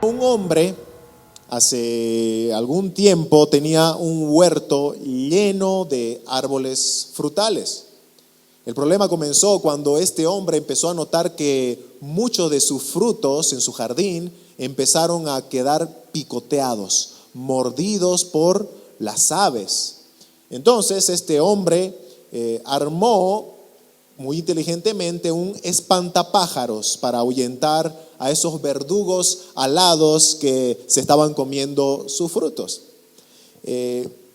Un hombre hace algún tiempo tenía un huerto lleno de árboles frutales. El problema comenzó cuando este hombre empezó a notar que muchos de sus frutos en su jardín empezaron a quedar picoteados, mordidos por las aves. Entonces este hombre armó muy inteligentemente un espantapájaros para ahuyentar a esos verdugos alados que se estaban comiendo sus frutos.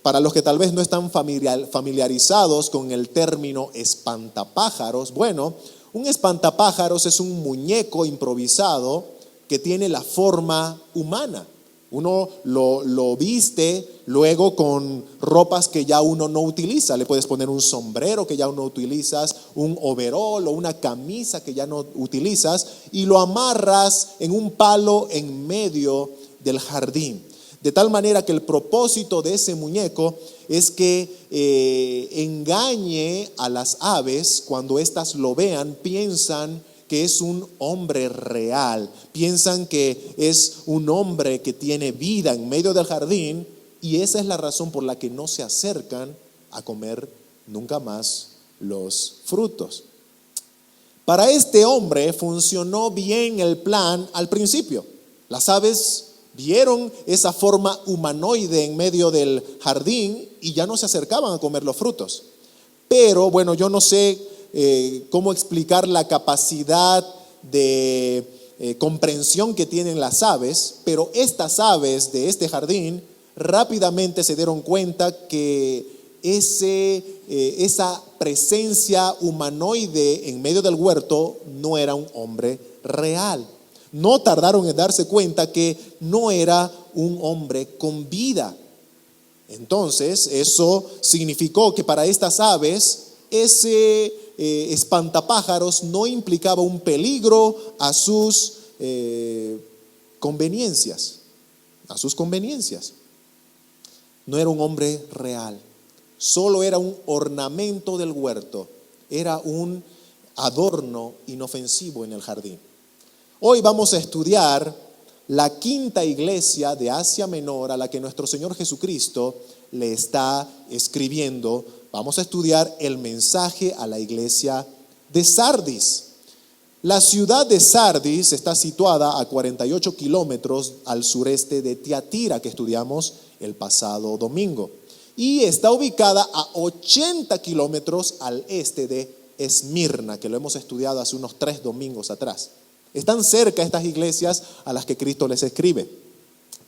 Para los que tal vez no están familiarizados con el término espantapájaros, bueno, un espantapájaros es un muñeco improvisado que tiene la forma humana. Uno lo viste luego con ropas que ya uno no utiliza. Le puedes poner un sombrero que ya no utilizas, un overol o una camisa que ya no utilizas y lo amarras en un palo en medio del jardín. De tal manera que el propósito de ese muñeco es que engañe a las aves. Cuando éstas lo vean, piensan que es un hombre real, piensan que es un hombre que tiene vida en medio del jardín, y esa es la razón por la que no se acercan a comer nunca más los frutos. Para este hombre funcionó bien el plan al principio. Las aves vieron esa forma humanoide en medio del jardín y ya no se acercaban a comer los frutos. Pero bueno, yo no sé cómo explicar la capacidad de comprensión que tienen las aves, pero estas aves de este jardín rápidamente se dieron cuenta que esa presencia humanoide en medio del huerto no era un hombre real. No tardaron en darse cuenta que no era un hombre con vida. Entonces, eso significó que para estas aves ese espantapájaros no implicaba un peligro a sus conveniencias. No era un hombre real, solo era un ornamento del huerto, era un adorno inofensivo en el jardín. Hoy vamos a estudiar la quinta iglesia de Asia Menor a la que nuestro Señor Jesucristo le está escribiendo. Vamos a estudiar el mensaje a la iglesia de Sardis. La ciudad de Sardis está situada a 48 kilómetros al sureste de Tiatira, que estudiamos el pasado domingo, y está ubicada a 80 kilómetros al este de Esmirna, que lo hemos estudiado hace unos 3 domingos atrás. Están cerca estas iglesias a las que Cristo les escribe.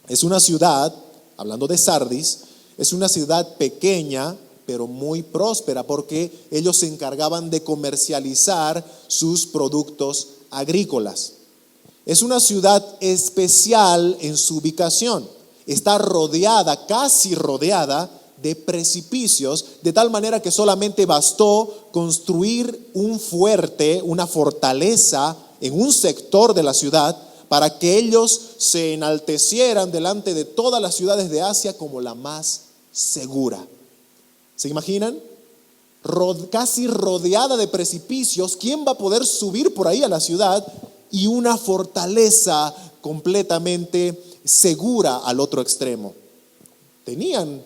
Es una ciudad, hablando de Sardis, es una ciudad pequeña, pero muy próspera, porque ellos se encargaban de comercializar sus productos agrícolas. Es una ciudad especial en su ubicación. Está rodeada, casi rodeada de precipicios, de tal manera que solamente bastó construir un fuerte, una fortaleza en un sector de la ciudad para que ellos se enaltecieran delante de todas las ciudades de Asia como la más segura. ¿Se imaginan? Casi rodeada de precipicios, ¿quién va a poder subir por ahí a la ciudad? Y una fortaleza completamente segura al otro extremo. Tenían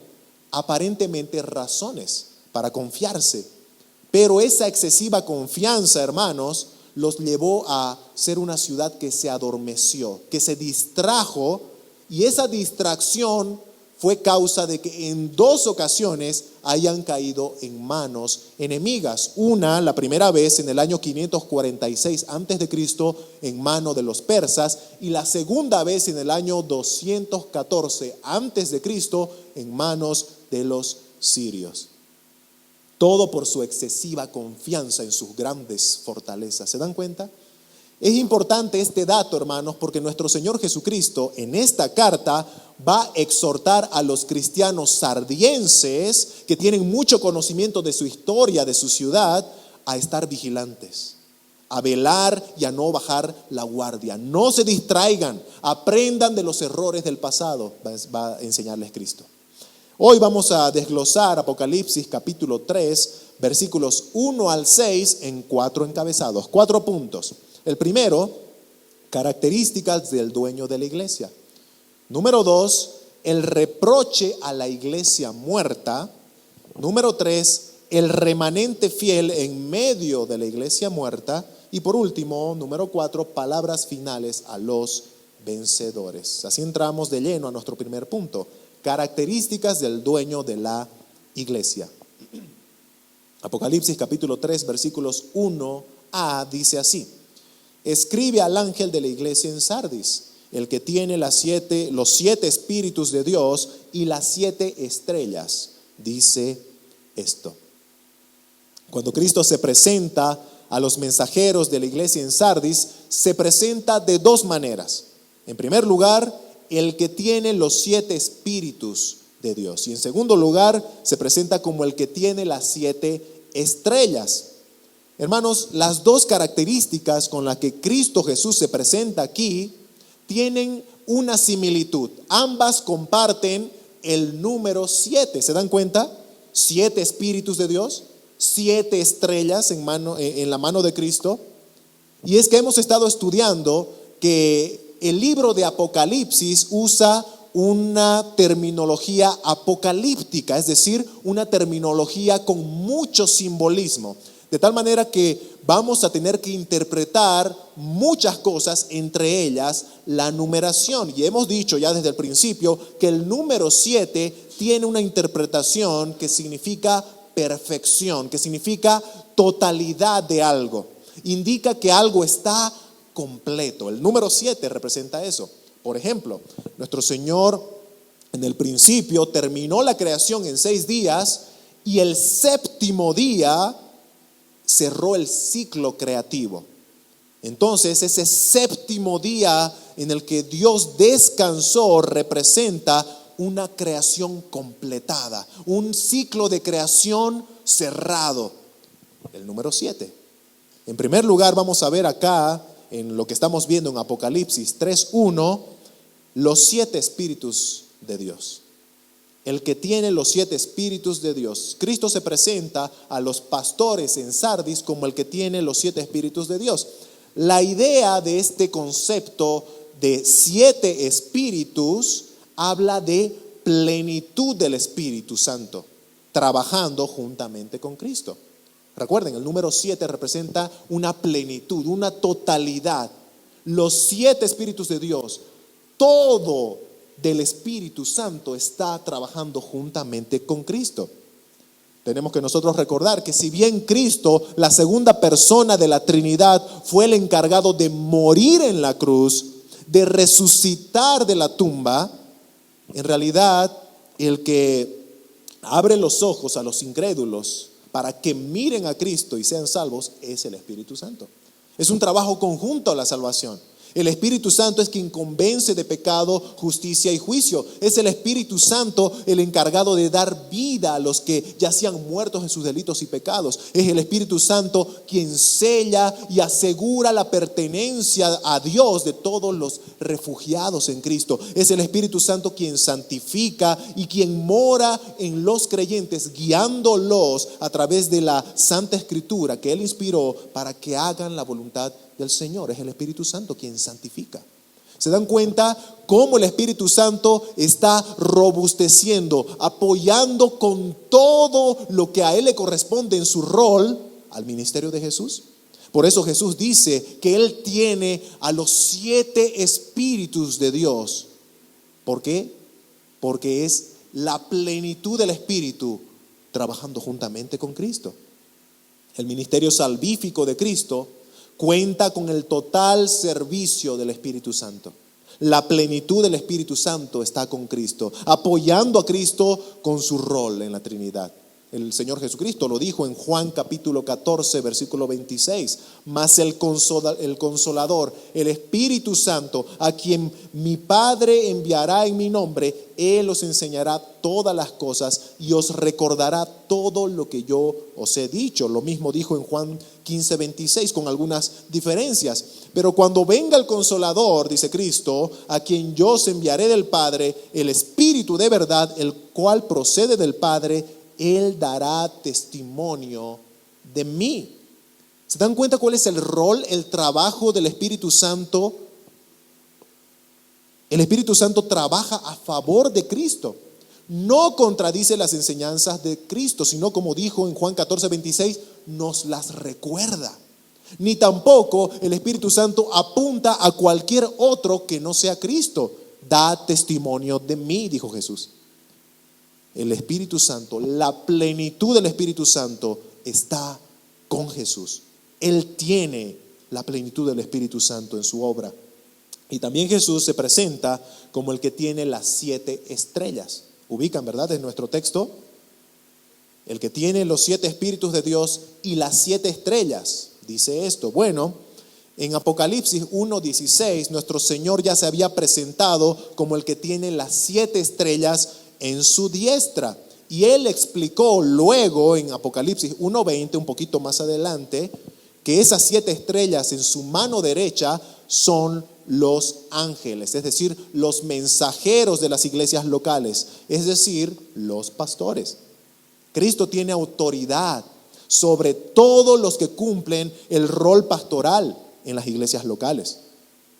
aparentemente razones para confiarse, pero esa excesiva confianza, hermanos, los llevó a ser una ciudad que se adormeció, que se distrajo, y esa distracción fue causa de que en 2 ocasiones hayan caído en manos enemigas. Una, la primera vez en el año 546 antes de Cristo, en mano de los persas, y la segunda vez en el año 214 antes de Cristo, en manos de los sirios. Todo por su excesiva confianza en sus grandes fortalezas. ¿Se dan cuenta? Es importante este dato, hermanos, porque nuestro Señor Jesucristo en esta carta va a exhortar a los cristianos sardienses que tienen mucho conocimiento de su historia, de su ciudad, a estar vigilantes, a velar y a no bajar la guardia. No se distraigan, aprendan de los errores del pasado, va a enseñarles Cristo. Hoy vamos a desglosar Apocalipsis capítulo 3, versículos 1 al 6 en 4 encabezados, 4 puntos. El primero, Características del dueño de la iglesia. Número 2, el reproche a la iglesia muerta. Número 3, el remanente fiel en medio de la iglesia muerta. Y por último, número 4, palabras finales a los vencedores. Así entramos de lleno a nuestro primer punto. Características del dueño de la iglesia. Apocalipsis capítulo 3 versículos 1a dice así: escribe al ángel de la iglesia en Sardis, el que tiene los 7 espíritus de Dios y las 7 estrellas, dice esto. Cuando Cristo se presenta a los mensajeros de la iglesia en Sardis, se presenta de dos maneras. En primer lugar, el que tiene los 7 espíritus de Dios. Y en segundo lugar, se presenta como el que tiene las 7 estrellas. Hermanos, las dos características con las que Cristo Jesús se presenta aquí tienen una similitud. Ambas comparten el número 7. ¿Se dan cuenta? 7 espíritus de Dios, 7 estrellas en la mano de Cristo. Y es que hemos estado estudiando que el libro de Apocalipsis usa una terminología apocalíptica, es decir, una terminología con mucho simbolismo, de tal manera que vamos a tener que interpretar muchas cosas, entre ellas la numeración. Y hemos dicho ya desde el principio que el número 7 tiene una interpretación que significa perfección, que significa totalidad de algo. Indica que algo está completo. El número 7 representa eso. Por ejemplo, nuestro Señor en el principio terminó la creación en 6 días y el séptimo día cerró el ciclo creativo. Entonces, ese séptimo día en el que Dios descansó representa una creación completada, un ciclo de creación cerrado. El número 7. En primer lugar, vamos a ver acá, en lo que estamos viendo en Apocalipsis 3:1, los 7 espíritus de Dios. El que tiene los 7 espíritus de Dios. Cristo se presenta a los pastores en Sardis como el que tiene los 7 espíritus de Dios. La idea de este concepto de 7 espíritus habla de plenitud del Espíritu Santo, trabajando juntamente con Cristo. Recuerden, el número 7 representa una plenitud, una totalidad. Los 7 espíritus de Dios, todo del Espíritu Santo está trabajando juntamente con Cristo. Tenemos que nosotros recordar que si bien Cristo, la segunda persona de la Trinidad, fue el encargado de morir en la cruz, de resucitar de la tumba, en realidad el que abre los ojos a los incrédulos para que miren a Cristo y sean salvos es el Espíritu Santo. Es un trabajo conjunto a la salvación. El Espíritu Santo es quien convence de pecado, justicia y juicio. Es el Espíritu Santo el encargado de dar vida a los que yacían muertos en sus delitos y pecados. Es el Espíritu Santo quien sella y asegura la pertenencia a Dios de todos los refugiados en Cristo. Es el Espíritu Santo quien santifica y quien mora en los creyentes, guiándolos a través de la Santa Escritura que Él inspiró para que hagan la voluntad del Señor. Es el Espíritu Santo quien santifica. ¿Se dan cuenta cómo el Espíritu Santo está robusteciendo, apoyando con todo lo que a Él le corresponde en su rol al ministerio de Jesús? Por eso Jesús dice que Él tiene a los 7 espíritus de Dios. ¿Por qué? Porque es la plenitud del Espíritu trabajando juntamente con Cristo. El ministerio salvífico de Cristo cuenta con el total servicio del Espíritu Santo. La plenitud del Espíritu Santo está con Cristo, apoyando a Cristo con su rol en la Trinidad. El Señor Jesucristo lo dijo en Juan capítulo 14, versículo 26. Mas el Consolador, el Espíritu Santo, a quien mi Padre enviará en mi nombre, Él os enseñará todas las cosas y os recordará todo lo que yo os he dicho. Lo mismo dijo en Juan 15, 26, con algunas diferencias. Pero cuando venga el Consolador, dice Cristo, a quien yo os enviaré del Padre, el Espíritu de verdad, el cual procede del Padre, Él dará testimonio de mí. ¿Se dan cuenta cuál es el rol, el trabajo del Espíritu Santo El Espíritu Santo trabaja a favor de Cristo. No contradice las enseñanzas de Cristo, sino como dijo en Juan 14:26, nos las recuerda. Ni tampoco el Espíritu Santo apunta a cualquier otro que no sea Cristo. Da testimonio de mí, dijo Jesús. El Espíritu Santo, la plenitud del Espíritu Santo está con Jesús. Él tiene la plenitud del Espíritu Santo en su obra. Y también Jesús se presenta como el que tiene las 7 estrellas. Ubican, ¿verdad? En nuestro texto, el que tiene los 7 espíritus de Dios y las 7 estrellas. Dice esto. Bueno, en Apocalipsis 1:16, nuestro Señor ya se había presentado como el que tiene las 7 estrellas en su diestra. Y Él explicó luego en Apocalipsis 1:20, un poquito más adelante, que esas 7 estrellas en su mano derecha son los ángeles, es decir, los mensajeros de las iglesias locales, es decir, los pastores. Cristo tiene autoridad sobre todos los que cumplen el rol pastoral en las iglesias locales.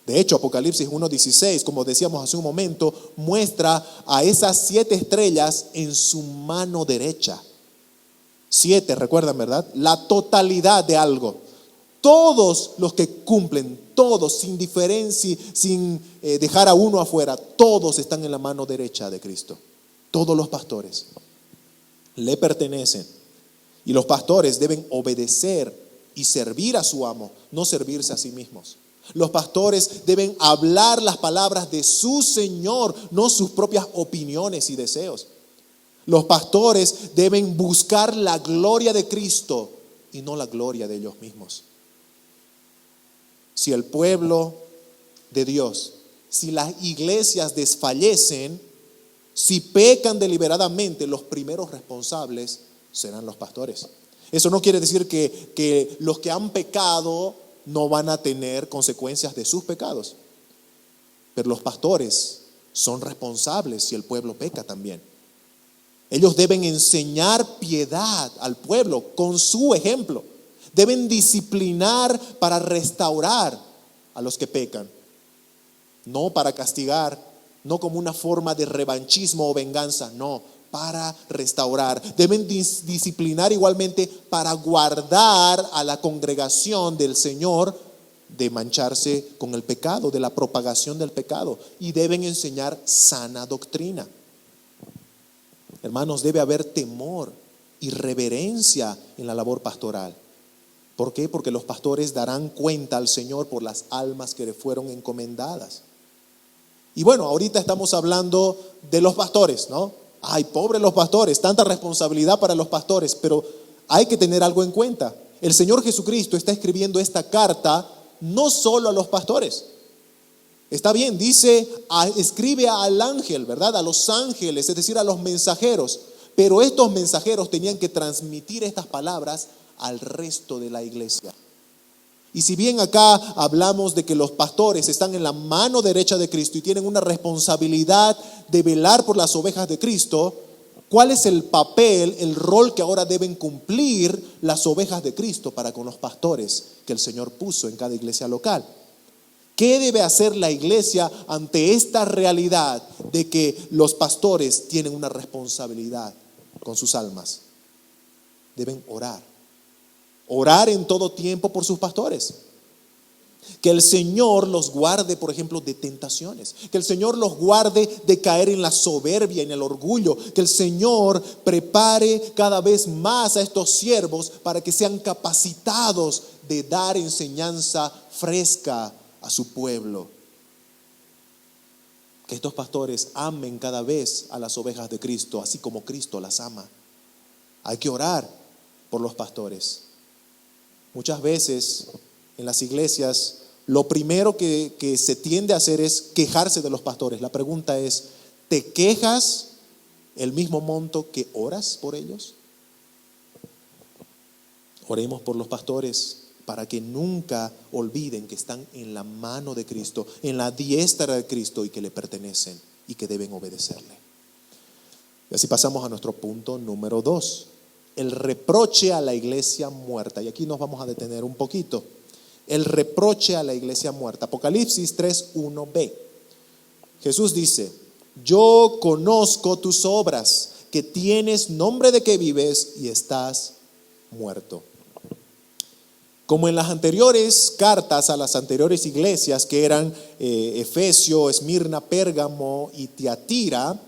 De hecho, Apocalipsis 1:16, como decíamos hace un momento, muestra a esas 7 estrellas en su mano derecha. 7, recuerdan, ¿verdad? La totalidad de algo. Todos los que cumplen, todos, sin diferencia, sin dejar a uno afuera, todos están en la mano derecha de Cristo. Todos los pastores le pertenecen. Y los pastores deben obedecer y servir a su amo, no servirse a sí mismos. Los pastores deben hablar las palabras de su Señor, no sus propias opiniones y deseos. Los pastores deben buscar la gloria de Cristo y no la gloria de ellos mismos. Si el pueblo de Dios, si las iglesias desfallecen, si pecan deliberadamente, los primeros responsables serán los pastores. Eso no quiere decir que los que han pecado no van a tener consecuencias de sus pecados. Pero los pastores son responsables si el pueblo peca también. Ellos deben enseñar piedad al pueblo con su ejemplo. Deben disciplinar para restaurar a los que pecan, no para castigar, no como una forma de revanchismo o venganza, no, para restaurar. Deben disciplinar igualmente para guardar a la congregación del Señor de mancharse con el pecado, de la propagación del pecado, y deben enseñar sana doctrina. Hermanos, debe haber temor y reverencia en la labor pastoral. ¿Por qué? Porque los pastores darán cuenta al Señor por las almas que le fueron encomendadas. Y bueno, ahorita estamos hablando de los pastores, ¿no? Ay, pobres los pastores, tanta responsabilidad para los pastores, pero hay que tener algo en cuenta. El Señor Jesucristo está escribiendo esta carta no solo a los pastores. Está bien, dice, escribe al ángel, ¿verdad? A los ángeles, es decir, a los mensajeros. Pero estos mensajeros tenían que transmitir estas palabras al resto de la iglesia. Y si bien acá hablamos de que los pastores están en la mano derecha de Cristo y tienen una responsabilidad de velar por las ovejas de Cristo, ¿cuál es el papel, el rol que ahora deben cumplir las ovejas de Cristo para con los pastores que el Señor puso en cada iglesia local? ¿Qué debe hacer la iglesia ante esta realidad de que los pastores tienen una responsabilidad con sus almas? Deben orar. Orar en todo tiempo por sus pastores. Que el Señor los guarde, por ejemplo, de tentaciones. Que el Señor los guarde de caer en la soberbia, en el orgullo. Que el Señor prepare cada vez más a estos siervos para que sean capacitados de dar enseñanza fresca a su pueblo. Que estos pastores amen cada vez a las ovejas de Cristo, así como Cristo las ama. Hay que orar por los pastores. Muchas veces en las iglesias lo primero que se tiende a hacer es quejarse de los pastores. La pregunta es, ¿te quejas el mismo monto que oras por ellos? Oremos por los pastores para que nunca olviden que están en la mano de Cristo, en la diestra de Cristo y que le pertenecen y que deben obedecerle. Y así pasamos a nuestro punto número 2. El reproche a la iglesia muerta. Y aquí nos vamos a detener un poquito. El reproche a la iglesia muerta. Apocalipsis 3:1b. Jesús dice: yo conozco tus obras, que tienes nombre de que vives y estás muerto. Como en las anteriores cartas a las anteriores iglesias, que eran Efesio, Esmirna, Pérgamo y Tiatira,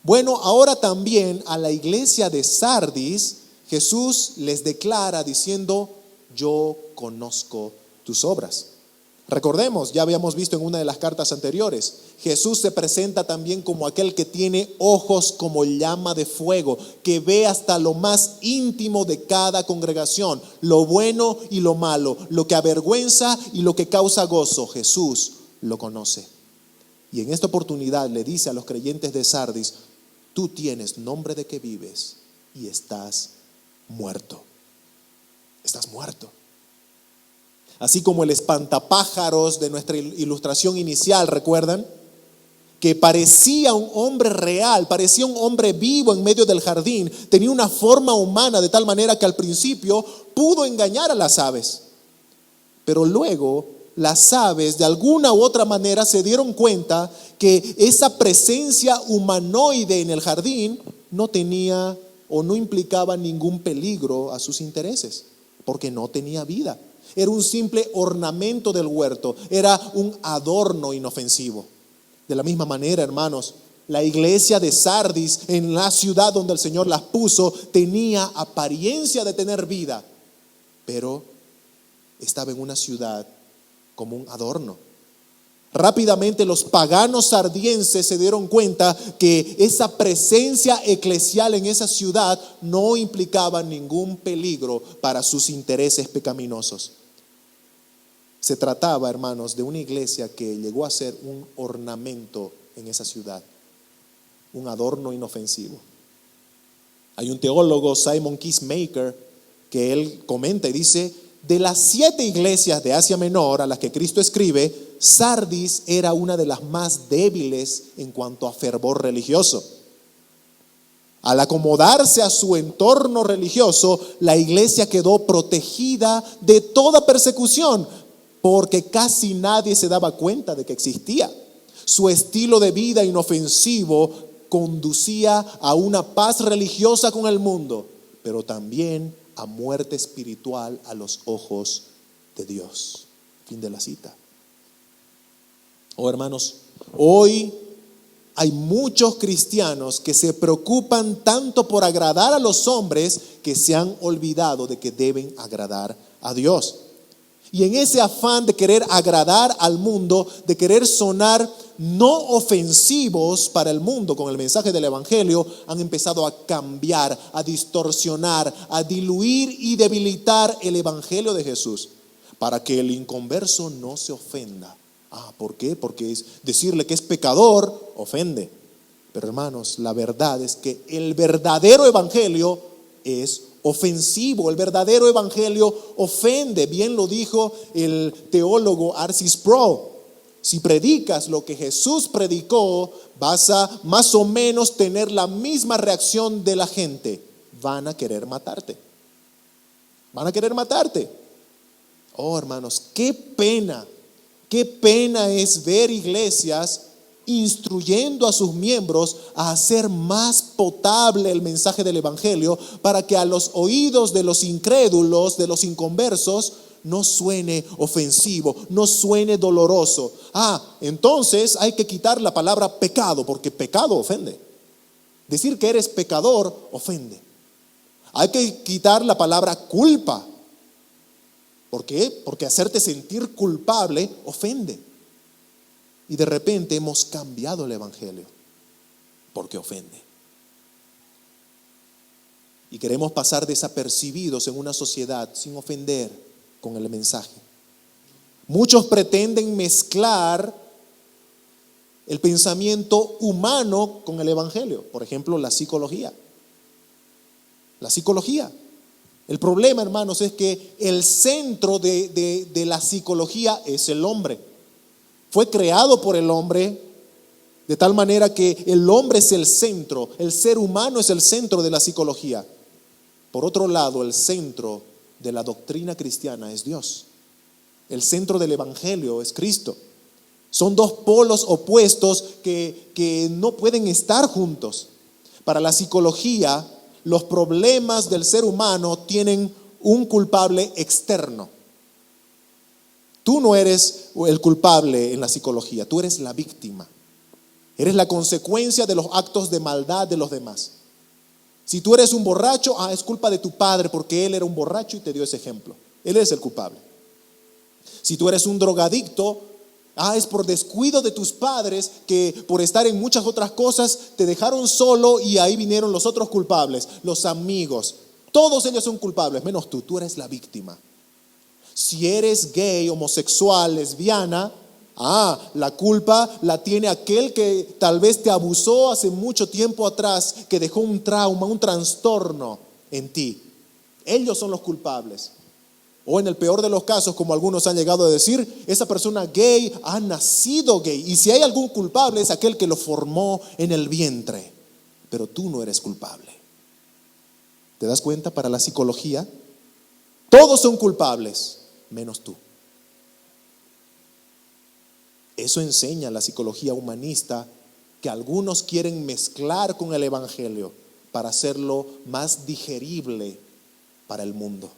bueno, ahora también a la iglesia de Sardis, Jesús les declara diciendo: yo conozco tus obras. Recordemos, ya habíamos visto en una de las cartas anteriores, Jesús se presenta también como aquel que tiene ojos como llama de fuego, que ve hasta lo más íntimo de cada congregación, lo bueno y lo malo, lo que avergüenza y lo que causa gozo. Jesús lo conoce. Y en esta oportunidad le dice a los creyentes de Sardis: tú tienes nombre de que vives y estás muerto. Estás muerto. Así como el espantapájaros de nuestra ilustración inicial, ¿recuerdan? Que parecía un hombre real, parecía un hombre vivo en medio del jardín, tenía una forma humana de tal manera que al principio pudo engañar a las aves. Pero luego las aves de alguna u otra manera se dieron cuenta que esa presencia humanoide en el jardín no tenía o no implicaba ningún peligro a sus intereses, porque no tenía vida. Era un simple ornamento del huerto, era un adorno inofensivo. De la misma manera, hermanos, la iglesia de Sardis, en la ciudad donde el Señor las puso, tenía apariencia de tener vida, pero estaba en una ciudad como un adorno. Rápidamente los paganos sardienses se dieron cuenta que esa presencia eclesial en esa ciudad no implicaba ningún peligro para sus intereses pecaminosos. Se trataba, hermanos, de una iglesia que llegó a ser un ornamento en esa ciudad, un adorno inofensivo. Hay un teólogo, Simon Kiesmaker, que él comenta y dice: de las 7 iglesias de Asia Menor a las que Cristo escribe, Sardis era una de las más débiles en cuanto a fervor religioso. Al acomodarse a su entorno religioso, la iglesia quedó protegida de toda persecución, porque casi nadie se daba cuenta de que existía. Su estilo de vida inofensivo conducía a una paz religiosa con el mundo, pero también a muerte espiritual a los ojos de Dios. Fin de la cita. Oh, hermanos, hoy hay muchos cristianos que se preocupan tanto por agradar a los hombres que se han olvidado de que deben agradar a Dios. Y en ese afán de querer agradar al mundo, de querer sonar no ofensivos para el mundo con el mensaje del evangelio, han empezado a cambiar, a distorsionar, a diluir y debilitar el evangelio de Jesús, para que el inconverso no se ofenda. ¿Por qué? Porque decirle que es pecador ofende. Pero hermanos, la verdad es que el verdadero evangelio es ofensivo. El verdadero evangelio ofende. Bien lo dijo el teólogo R.C. Sproul: si predicas lo que Jesús predicó, vas a más o menos tener la misma reacción de la gente. Van a querer matarte. Van a querer matarte. Oh, hermanos, qué pena es ver iglesias instruyendo a sus miembros a hacer más potable el mensaje del evangelio, para que a los oídos de los incrédulos, de los inconversos, no suene ofensivo, no suene doloroso. Entonces hay que quitar la palabra pecado, porque pecado ofende. Decir que eres pecador ofende. Hay que quitar la palabra culpa. ¿Por qué? Porque hacerte sentir culpable ofende. Y de repente hemos cambiado el evangelio porque ofende. Y queremos pasar desapercibidos en una sociedad sin ofender con el mensaje. Muchos pretenden mezclar el pensamiento humano con el evangelio. Por ejemplo, la psicología. La psicología. El problema, hermanos, es que el centro de la psicología es el hombre. Fue creado por el hombre de tal manera que el hombre es el centro, el ser humano es el centro de la psicología. Por otro lado, el centro de la doctrina cristiana es Dios. El centro del evangelio es Cristo. Son dos polos opuestos que no pueden estar juntos. Para la psicología, los problemas del ser humano tienen un culpable externo. Tú no eres el culpable en la psicología, tú eres la víctima. Eres la consecuencia de los actos de maldad de los demás. Si tú eres un borracho, es culpa de tu padre porque él era un borracho y te dio ese ejemplo. Él es el culpable. Si tú eres un drogadicto, es por descuido de tus padres que por estar en muchas otras cosas te dejaron solo y ahí vinieron los otros culpables, los amigos. Todos ellos son culpables, menos tú. Tú eres la víctima. Si eres gay, homosexual, lesbiana, la culpa la tiene aquel que tal vez te abusó hace mucho tiempo atrás, que dejó un trauma, un trastorno en ti. Ellos son los culpables. O en el peor de los casos, como algunos han llegado a decir, esa persona gay ha nacido gay. Y si hay algún culpable es aquel que lo formó en el vientre. Pero tú no eres culpable. ¿Te das cuenta? Para la psicología, todos son culpables, menos tú. Eso enseña la psicología humanista, que algunos quieren mezclar con el evangelio para hacerlo más digerible para el mundo.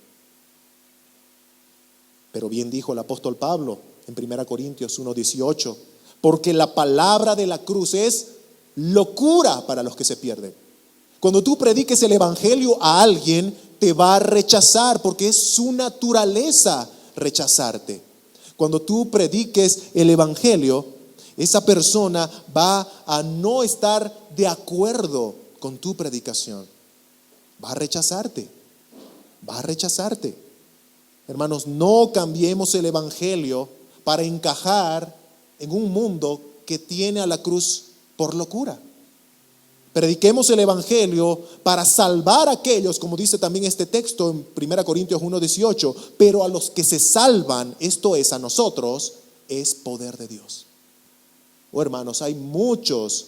Pero bien dijo el apóstol Pablo en 1 Corintios 1:18, porque la palabra de la cruz es locura para los que se pierden. Cuando tú prediques el evangelio a alguien, te va a rechazar porque es su naturaleza rechazarte. Cuando tú prediques el evangelio, esa persona va a no estar de acuerdo con tu predicación. Va a rechazarte. Va a rechazarte. Hermanos, no cambiemos el evangelio para encajar en un mundo que tiene a la cruz por locura. Prediquemos el evangelio para salvar a aquellos, como dice también este texto en 1 Corintios 1:18, pero a los que se salvan, esto es a nosotros, es poder de Dios. Hermanos, hay muchos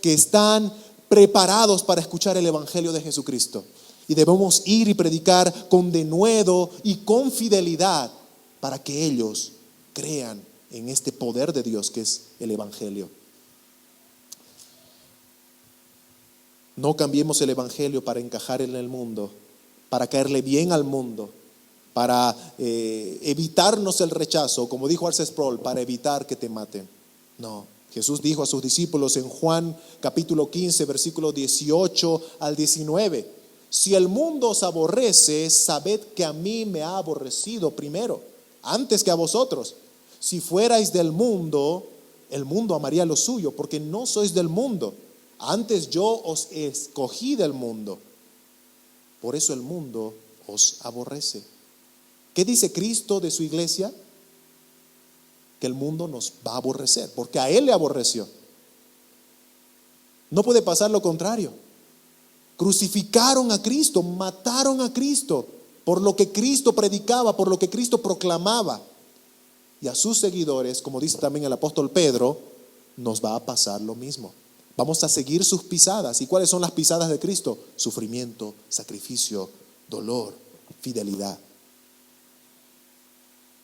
que están preparados para escuchar el evangelio de Jesucristo. Y debemos ir y predicar con denuedo y con fidelidad para que ellos crean en este poder de Dios que es el evangelio. No cambiemos el evangelio para encajar en el mundo, para caerle bien al mundo, para evitarnos el rechazo, como dijo R.C. Sproul, para evitar que te maten. No, Jesús dijo a sus discípulos en Juan capítulo 15, versículos 18 al 19, si el mundo os aborrece, sabed que a mí me ha aborrecido primero, antes que a vosotros. Si fuerais del mundo, el mundo amaría lo suyo, porque no sois del mundo. Antes yo os escogí del mundo, por eso el mundo os aborrece. ¿Qué dice Cristo de su iglesia? Que el mundo nos va a aborrecer, porque a Él le aborreció. No puede pasar lo contrario. Crucificaron a Cristo, mataron a Cristo, por lo que Cristo predicaba, por lo que Cristo proclamaba. Y a sus seguidores, como dice también el apóstol Pedro, nos va a pasar lo mismo. Vamos a seguir sus pisadas. ¿Y cuáles son las pisadas de Cristo? Sufrimiento, sacrificio, dolor, fidelidad.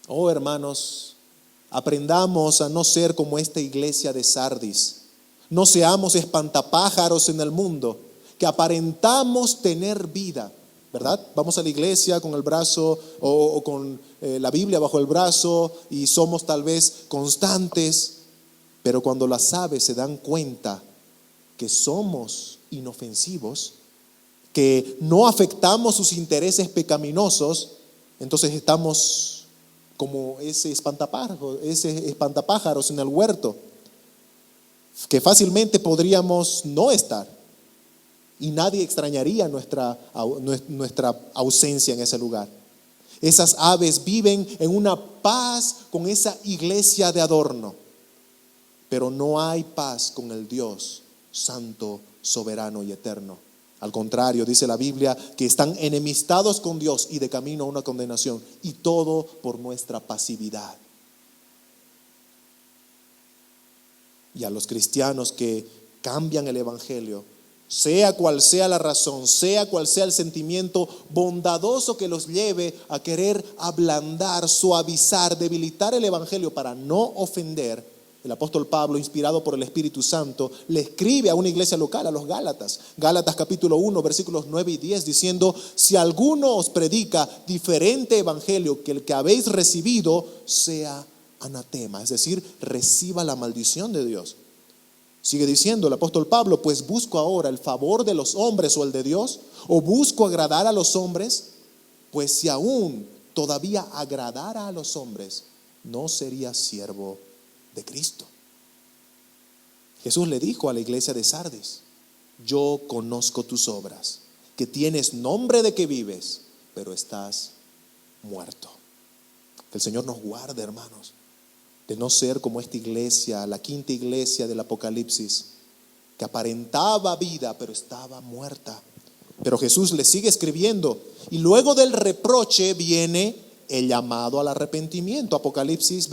Hermanos, aprendamos a no ser como esta iglesia de Sardis. No seamos espantapájaros en el mundo, que aparentamos tener vida, ¿verdad? Vamos a la iglesia con el brazo o con la Biblia bajo el brazo y somos tal vez constantes, pero cuando las aves se dan cuenta que somos inofensivos, que no afectamos sus intereses pecaminosos, entonces estamos como ese espantapájaros en el huerto, que fácilmente podríamos no estar y nadie extrañaría nuestra ausencia en ese lugar. Esas aves viven en una paz con esa iglesia de adorno, pero no hay paz con el Dios santo, soberano y eterno. Al contrario, dice la Biblia que están enemistados con Dios y de camino a una condenación, y todo por nuestra pasividad. Y a los cristianos que cambian el evangelio, sea cual sea la razón, sea cual sea el sentimiento bondadoso que los lleve a querer ablandar, suavizar, debilitar el evangelio para no ofender, el apóstol Pablo, inspirado por el Espíritu Santo, le escribe a una iglesia local, a los Gálatas. Gálatas capítulo 1, versículos 9 y 10, diciendo: si alguno os predica diferente evangelio que el que habéis recibido, sea anatema, es decir, reciba la maldición de Dios. Sigue diciendo el apóstol Pablo: pues busco ahora el favor de los hombres o el de Dios, o busco agradar a los hombres. Pues si aún todavía agradara a los hombres, no sería siervo de Cristo. Jesús le dijo a la iglesia de Sardis: yo conozco tus obras, que tienes nombre de que vives, pero estás muerto. Que el Señor nos guarde, hermanos, de no ser como esta iglesia, la quinta iglesia del Apocalipsis, que aparentaba vida, pero estaba muerta. Pero Jesús le sigue escribiendo, y luego del reproche viene el llamado al arrepentimiento. Apocalipsis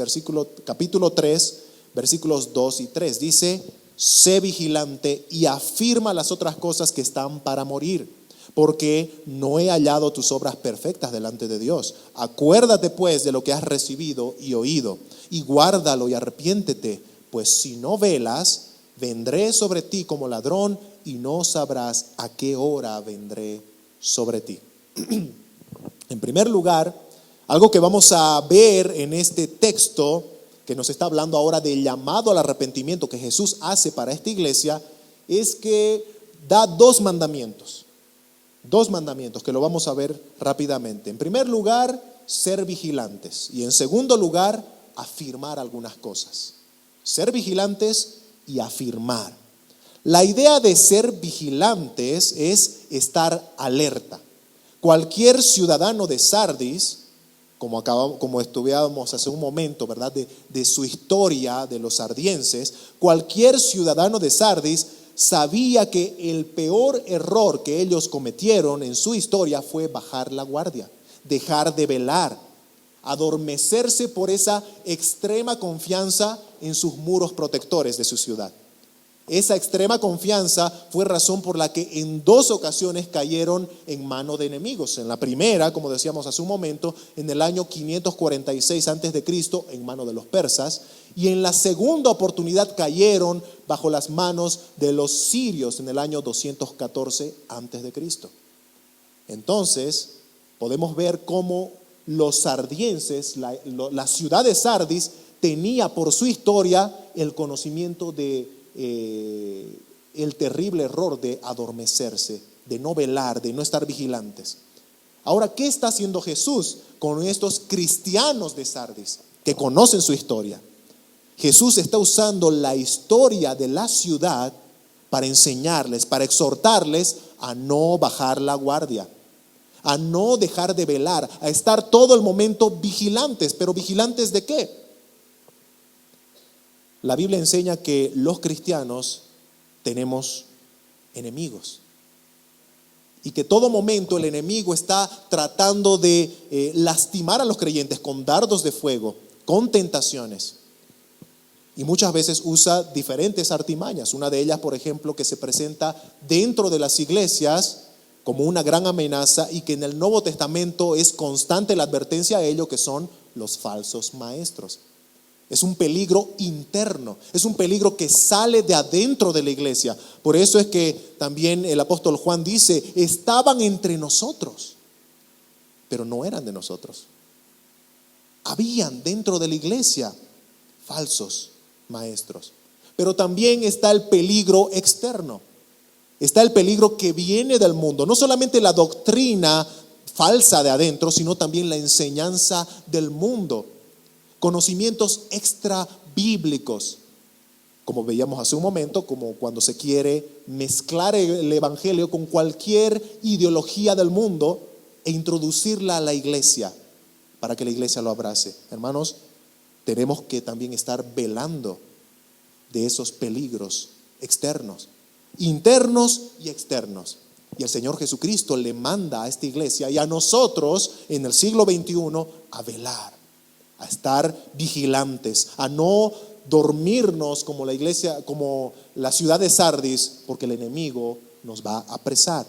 capítulo 3, versículos 2 y 3 dice: sé vigilante y afirma las otras cosas que están para morir, porque no he hallado tus obras perfectas delante de Dios. Acuérdate pues de lo que has recibido y oído, y guárdalo y arrepiéntete, pues si no velas, vendré sobre ti como ladrón, y no sabrás a qué hora vendré sobre ti. En primer lugar, algo que vamos a ver en este texto que nos está hablando ahora del llamado al arrepentimiento que Jesús hace para esta iglesia, es que da dos mandamientos que lo vamos a ver rápidamente. En primer lugar, ser vigilantes, y en segundo lugar, afirmar algunas cosas. Ser vigilantes y afirmar. La idea de ser vigilantes es estar alerta. Cualquier ciudadano de Sardis, como estudiábamos hace un momento, ¿verdad? De su historia de los sardienses, cualquier ciudadano de Sardis sabía que el peor error que ellos cometieron en su historia fue bajar la guardia, dejar de velar, adormecerse por esa extrema confianza en sus muros protectores de su ciudad. Esa extrema confianza fue razón por la que en dos ocasiones cayeron en mano de enemigos. En la primera, como decíamos hace un momento, en el año 546 a.C., en mano de los persas, y en la segunda oportunidad cayeron bajo las manos de los sirios en el año 214 a.C. Entonces, podemos ver cómo los sardienses, la ciudad de Sardis, tenía por su historia el conocimiento de el terrible error de adormecerse, de no velar, de no estar vigilantes. Ahora, ¿qué está haciendo Jesús con estos cristianos de Sardis que conocen su historia? Jesús está usando la historia de la ciudad para enseñarles, para exhortarles a no bajar la guardia, a no dejar de velar, a estar todo el momento vigilantes. ¿Pero vigilantes de qué? La Biblia enseña que los cristianos tenemos enemigos y que todo momento el enemigo está tratando de lastimar a los creyentes con dardos de fuego, con tentaciones, y muchas veces usa diferentes artimañas. Una de ellas, por ejemplo, que se presenta dentro de las iglesias como una gran amenaza, y que en el Nuevo Testamento es constante la advertencia a ello, que son los falsos maestros. Es un peligro interno, es un peligro que sale de adentro de la iglesia. Por eso es que también el apóstol Juan dice: estaban entre nosotros, pero no eran de nosotros. Habían dentro de la iglesia falsos maestros. Pero también está el peligro externo, está el peligro que viene del mundo. No solamente la doctrina falsa de adentro, sino también la enseñanza del mundo. Conocimientos extra bíblicos, como veíamos hace un momento, como cuando se quiere mezclar el evangelio con cualquier ideología del mundo e introducirla a la iglesia para que la iglesia lo abrace. Hermanos, tenemos que también estar velando de esos peligros externos, internos y externos. Y el Señor Jesucristo le manda a esta iglesia y a nosotros en el siglo XXI a velar, a estar vigilantes, a no dormirnos como la iglesia, como la ciudad de Sardis, porque el enemigo nos va a apresar.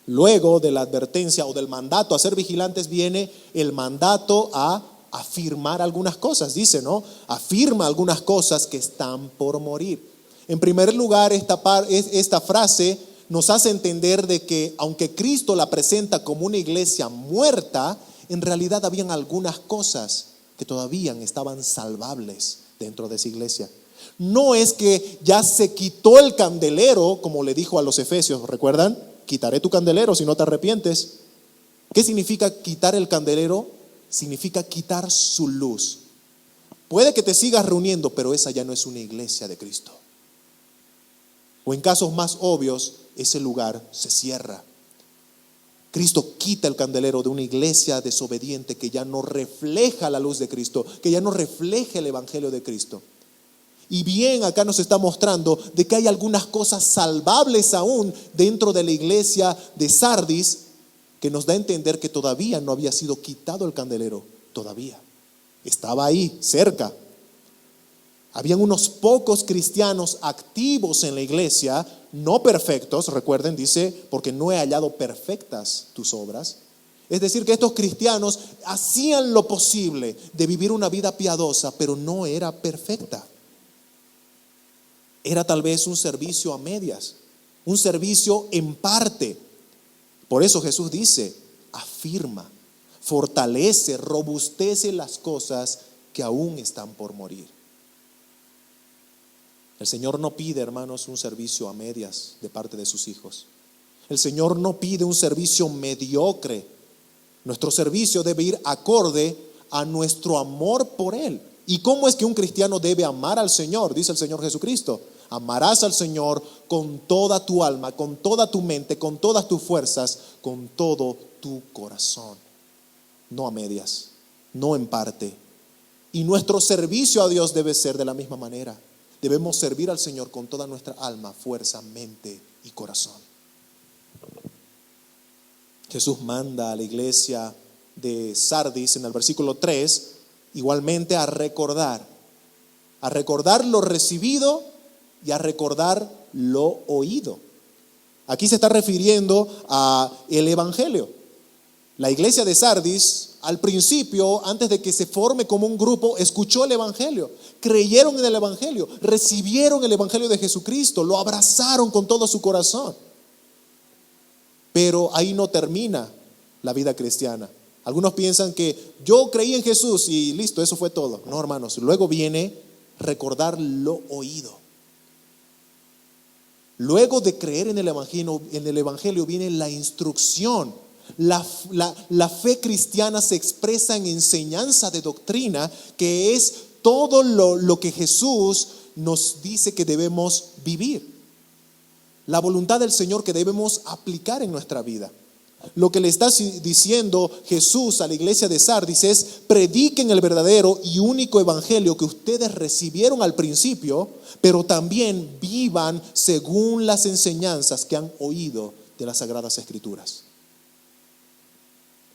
Luego de la advertencia o del mandato a ser vigilantes viene el mandato a afirmar algunas cosas. Dice, ¿no? Afirma algunas cosas que están por morir. En primer lugar, esta frase nos hace entender de que aunque Cristo la presenta como una iglesia muerta, en realidad habían algunas cosas que todavía estaban salvables dentro de esa iglesia. No es que ya se quitó el candelero, como le dijo a los efesios, ¿recuerdan? Quitaré tu candelero si no te arrepientes. ¿Qué significa quitar el candelero? Significa quitar su luz. Puede que te sigas reuniendo, pero esa ya no es una iglesia de Cristo. O en casos más obvios, ese lugar se cierra. Cristo quita el candelero de una iglesia desobediente que ya no refleja la luz de Cristo, que ya no refleja el evangelio de Cristo. Y bien, acá nos está mostrando de que hay algunas cosas salvables aún dentro de la iglesia de Sardis, que nos da a entender que todavía no había sido quitado el candelero, todavía. Estaba ahí, cerca. Habían unos pocos cristianos activos en la iglesia, no perfectos, recuerden, dice, porque no he hallado perfectas tus obras. Es decir, que estos cristianos hacían lo posible de vivir una vida piadosa, pero no era perfecta. Era tal vez un servicio a medias, un servicio en parte. Por eso Jesús dice, afirma, fortalece, robustece las cosas que aún están por morir. El Señor no pide, hermanos, un servicio a medias de parte de sus hijos. El Señor no pide un servicio mediocre. Nuestro servicio debe ir acorde a nuestro amor por Él. ¿Y cómo es que un cristiano debe amar al Señor? Dice el Señor Jesucristo. Amarás al Señor con toda tu alma, con toda tu mente, con todas tus fuerzas, con todo tu corazón. No a medias, no en parte. Y nuestro servicio a Dios debe ser de la misma manera. Debemos servir al Señor con toda nuestra alma, fuerza, mente y corazón. Jesús manda a la iglesia de Sardis en el versículo 3 igualmente a recordar lo recibido y a recordar lo oído. Aquí se está refiriendo a el evangelio. La iglesia de Sardis, al principio, antes de que se forme como un grupo, escuchó el evangelio, creyeron en el evangelio, recibieron el evangelio de Jesucristo, lo abrazaron con todo su corazón. Pero ahí no termina la vida cristiana. Algunos piensan que yo creí en Jesús y listo, eso fue todo. No, hermanos, luego viene recordar lo oído. Luego de creer en el evangelio viene la instrucción. La fe cristiana se expresa en enseñanza de doctrina, que es todo lo que Jesús nos dice que debemos vivir. La voluntad del Señor que debemos aplicar en nuestra vida. Lo que le está diciendo Jesús a la iglesia de Sardis es: prediquen el verdadero y único evangelio que ustedes recibieron al principio, pero también vivan según las enseñanzas que han oído de las Sagradas Escrituras.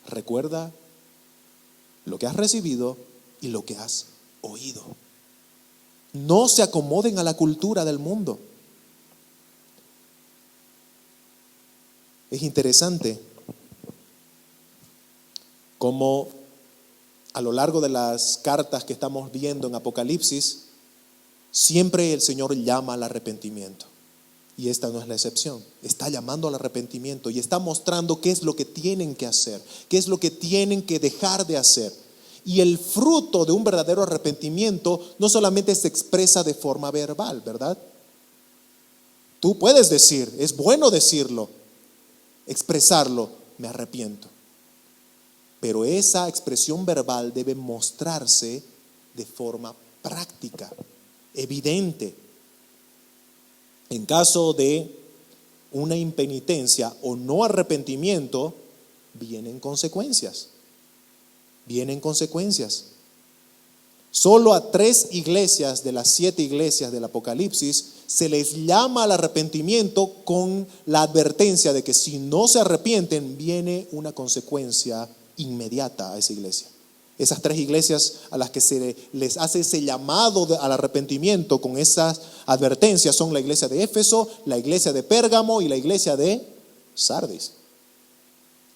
Recuerda lo que has recibido y lo que has oído. No se acomoden a la cultura del mundo. Es interesante cómo a lo largo de las cartas que estamos viendo en Apocalipsis, siempre el Señor llama al arrepentimiento. Y esta no es la excepción. Está llamando al arrepentimiento y está mostrando qué es lo que tienen que hacer, qué es lo que tienen que dejar de hacer. Y el fruto de un verdadero arrepentimiento no solamente se expresa de forma verbal, ¿verdad? Tú puedes decir, es bueno decirlo, expresarlo, me arrepiento. Pero esa expresión verbal debe mostrarse de forma práctica, evidente. En caso de una impenitencia o no arrepentimiento, vienen consecuencias. Vienen consecuencias. Solo a 3 iglesias de las 7 iglesias del Apocalipsis se les llama al arrepentimiento con la advertencia de que si no se arrepienten, viene una consecuencia inmediata a esa iglesia. Esas 3 iglesias a las que se les hace ese llamado al arrepentimiento con esas advertencias son la iglesia de Éfeso, la iglesia de Pérgamo y la iglesia de Sardis.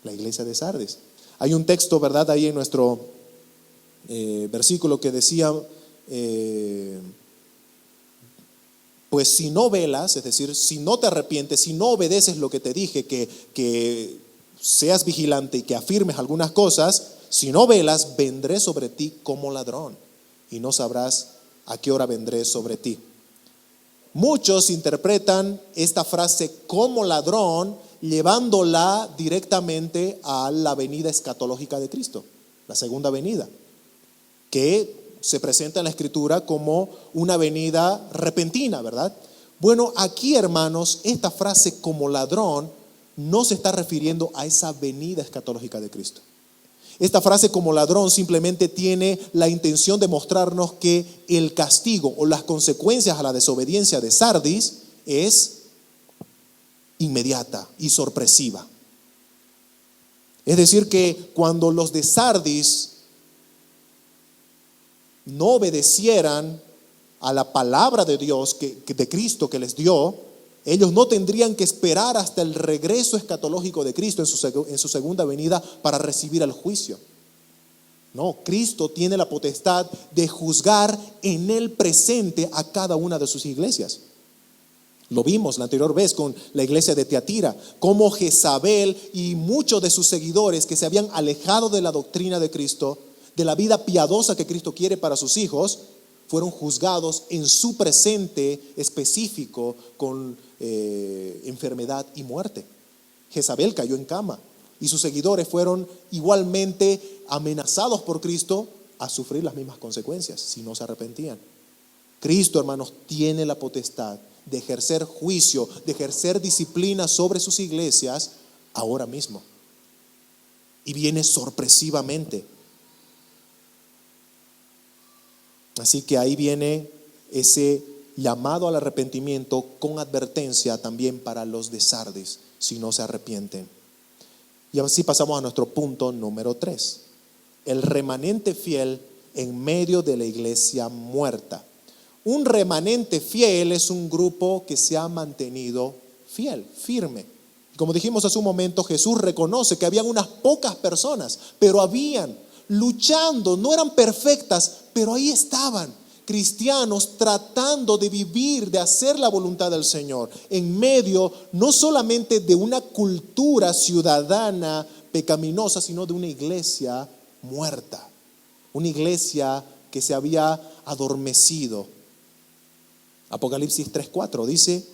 La iglesia de Sardis. Hay un texto, ¿verdad?, ahí en nuestro versículo que decía, pues si no velas, es decir, si no te arrepientes, si no obedeces lo que te dije, que seas vigilante y que afirmes algunas cosas, si no velas, vendré sobre ti como ladrón y no sabrás a qué hora vendré sobre ti. Muchos interpretan esta frase como ladrón llevándola directamente a la venida escatológica de Cristo, la segunda venida, que se presenta en la Escritura como una venida repentina, ¿verdad? Bueno, aquí, hermanos, esta frase como ladrón no se está refiriendo a esa venida escatológica de Cristo. Esta frase como ladrón simplemente tiene la intención de mostrarnos que el castigo o las consecuencias a la desobediencia de Sardis es inmediata y sorpresiva. Es decir, que cuando los de Sardis no obedecieran a la palabra de Dios, de Cristo que les dio, ellos no tendrían que esperar hasta el regreso escatológico de Cristo en su segunda venida para recibir el juicio. No, Cristo tiene la potestad de juzgar en el presente a cada una de sus iglesias. Lo vimos la anterior vez con la iglesia de Tiatira, cómo Jezabel y muchos de sus seguidores que se habían alejado de la doctrina de Cristo, de la vida piadosa que Cristo quiere para sus hijos, fueron juzgados en su presente específico con enfermedad y muerte. Jezabel cayó en cama y sus seguidores fueron igualmente amenazados por Cristo a sufrir las mismas consecuencias si no se arrepentían. Cristo, hermanos, tiene la potestad de ejercer juicio, de ejercer disciplina sobre sus iglesias ahora mismo. Y viene sorpresivamente. Así que ahí viene ese llamado al arrepentimiento con advertencia también para los de Sardis, si no se arrepienten. Y así pasamos a nuestro punto número 3. El remanente fiel en medio de la iglesia muerta. Un remanente fiel es un grupo que se ha mantenido fiel, firme. Como dijimos hace un momento, Jesús reconoce que habían unas pocas personas, pero habían luchando, no eran perfectas, pero ahí estaban, cristianos tratando de vivir, de hacer la voluntad del Señor, en medio no solamente de una cultura ciudadana pecaminosa, sino de una iglesia muerta, una iglesia que se había adormecido. Apocalipsis 3:4 dice: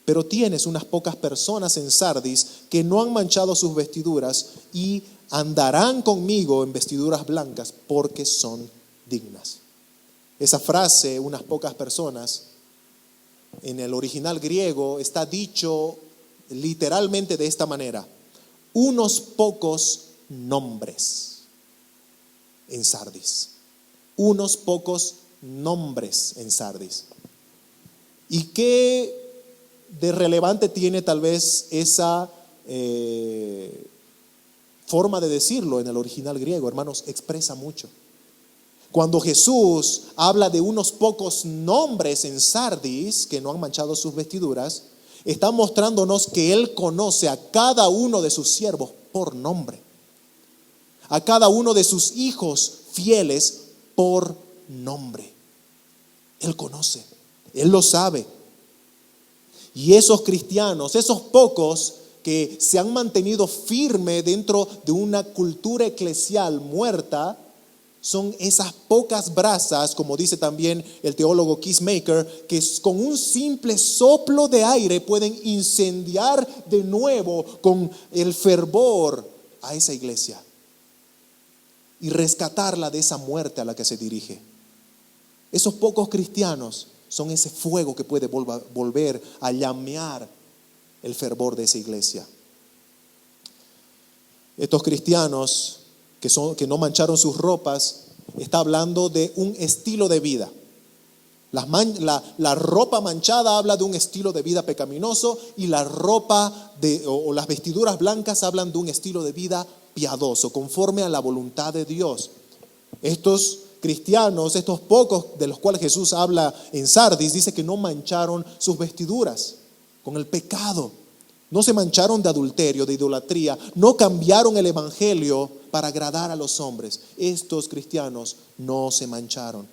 pero tienes unas pocas personas en Sardis que no han manchado sus vestiduras y andarán conmigo en vestiduras blancas porque son dignas. Esa frase, unas pocas personas, en el original griego está dicho literalmente de esta manera: unos pocos nombres en Sardis. Unos pocos nombres en Sardis. ¿Y qué de relevante tiene tal vez esa forma de decirlo en el original griego? Hermanos, expresa mucho. Cuando Jesús habla de unos pocos nombres en Sardis que no han manchado sus vestiduras, está mostrándonos que Él conoce a cada uno de sus siervos por nombre, a cada uno de sus hijos fieles por nombre. Él conoce, Él lo sabe. Y esos cristianos, esos pocos que se han mantenido firmes dentro de una cultura eclesial muerta, son esas pocas brasas, como dice también el teólogo Kiesmaker, que con un simple soplo de aire pueden incendiar de nuevo con el fervor a esa iglesia y rescatarla de esa muerte a la que se dirige. Esos pocos cristianos son ese fuego que puede volver a llamear el fervor de esa iglesia. Estos cristianos que no mancharon sus ropas, está hablando de un estilo de vida. La ropa manchada habla de un estilo de vida pecaminoso, y la ropa o las vestiduras blancas hablan de un estilo de vida piadoso, conforme a la voluntad de Dios. Estos cristianos, estos pocos de los cuales Jesús habla en Sardis, dice que no mancharon sus vestiduras con el pecado. No se mancharon de adulterio, de idolatría, no cambiaron el evangelio para agradar a los hombres. Estos cristianos no se mancharon.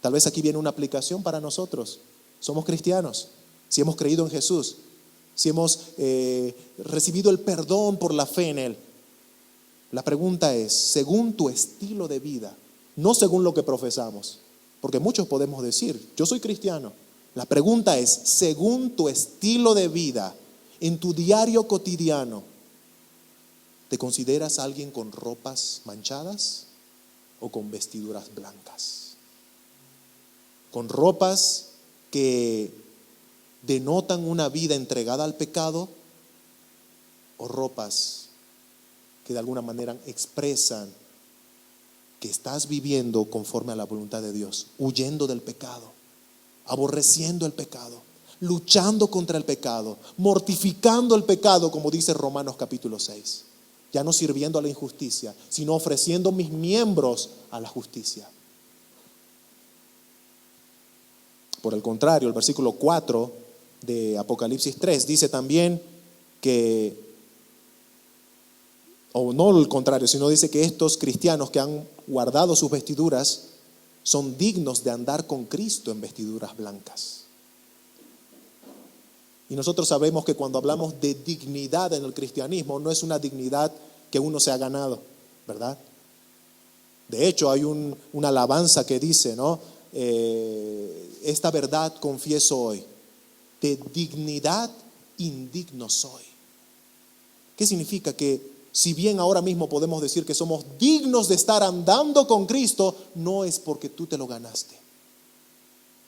Tal vez aquí viene una aplicación para nosotros. Somos cristianos, si hemos creído en Jesús, si hemos recibido el perdón por la fe en Él. La pregunta es, según tu estilo de vida, no según lo que profesamos, porque muchos podemos decir, yo soy cristiano. La pregunta es, según tu estilo de vida, en tu diario cotidiano, ¿te consideras alguien con ropas manchadas o con vestiduras blancas? Con ropas que denotan una vida entregada al pecado, o ropas que de alguna manera expresan que estás viviendo conforme a la voluntad de Dios, huyendo del pecado, aborreciendo el pecado, luchando contra el pecado, mortificando el pecado, como dice Romanos capítulo 6, ya no sirviendo a la injusticia, sino ofreciendo mis miembros a la justicia. Por el contrario, el versículo 4 de Apocalipsis 3 dice también que, o no el contrario, sino dice que estos cristianos que han guardado sus vestiduras son dignos de andar con Cristo en vestiduras blancas. Y nosotros sabemos que cuando hablamos de dignidad en el cristianismo, no es una dignidad que uno se ha ganado, ¿verdad? De hecho, hay una alabanza que dice, ¿no? Esta verdad confieso hoy, de dignidad indigno soy. ¿Qué significa? Que si bien ahora mismo podemos decir que somos dignos de estar andando con Cristo, no es porque tú te lo ganaste.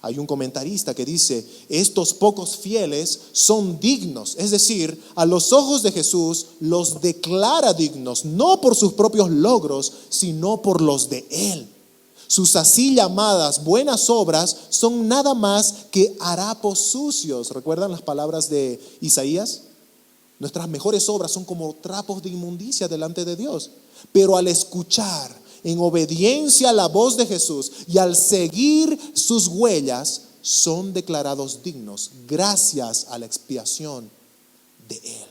Hay un comentarista que dice, estos pocos fieles son dignos, es decir, a los ojos de Jesús los declara dignos, no por sus propios logros, sino por los de Él. Sus así llamadas buenas obras son nada más que harapos sucios. ¿Recuerdan las palabras de Isaías? Nuestras mejores obras son como trapos de inmundicia delante de Dios. Pero al escuchar en obediencia a la voz de Jesús y al seguir sus huellas, son declarados dignos gracias a la expiación de Él.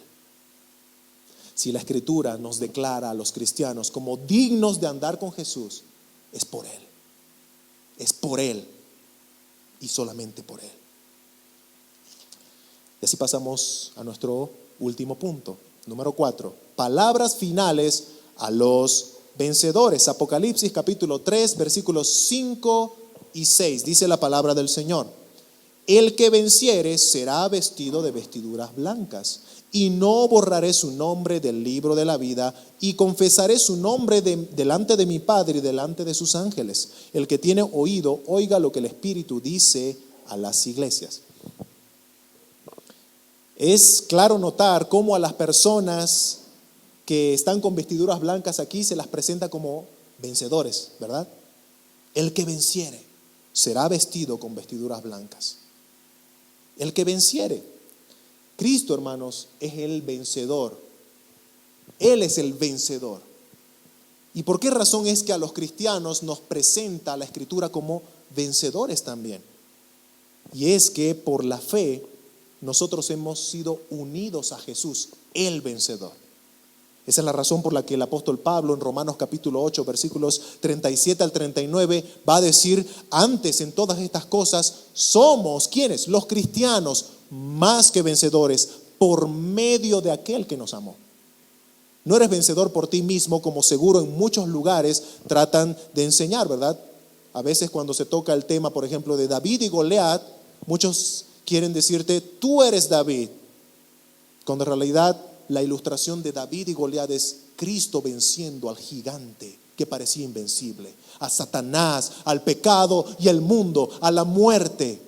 Si la Escritura nos declara a los cristianos como dignos de andar con Jesús, es por Él. Es por Él y solamente por Él. Y así pasamos a nuestro último punto, número 4. Palabras finales a los vencedores. Apocalipsis capítulo 3, versículos 5 y 6. Dice la palabra del Señor: el que venciere será vestido de vestiduras blancas, y no borraré su nombre del libro de la vida, y confesaré su nombre delante de mi Padre y delante de sus ángeles. El que tiene oído, oiga lo que el Espíritu dice a las iglesias. Es claro notar cómo a las personas que están con vestiduras blancas aquí se las presenta como vencedores, ¿verdad? El que venciere será vestido con vestiduras blancas. El que venciere. Cristo, hermanos, es el vencedor. Él es el vencedor. ¿Y por qué razón es que a los cristianos nos presenta la Escritura como vencedores también? Y es que por la fe nosotros hemos sido unidos a Jesús, el vencedor. Esa es la razón por la que el apóstol Pablo en Romanos capítulo 8, versículos 37 al 39 va a decir, antes en todas estas cosas somos, ¿quiénes? Los cristianos, más que vencedores por medio de aquel que nos amó. No eres vencedor por ti mismo, como seguro en muchos lugares tratan de enseñar, ¿verdad? A veces cuando se toca el tema, por ejemplo, de David y Goliat, muchos quieren decirte, tú eres David, cuando en realidad la ilustración de David y Goliat es Cristo venciendo al gigante que parecía invencible, a Satanás, al pecado y al mundo, a la muerte.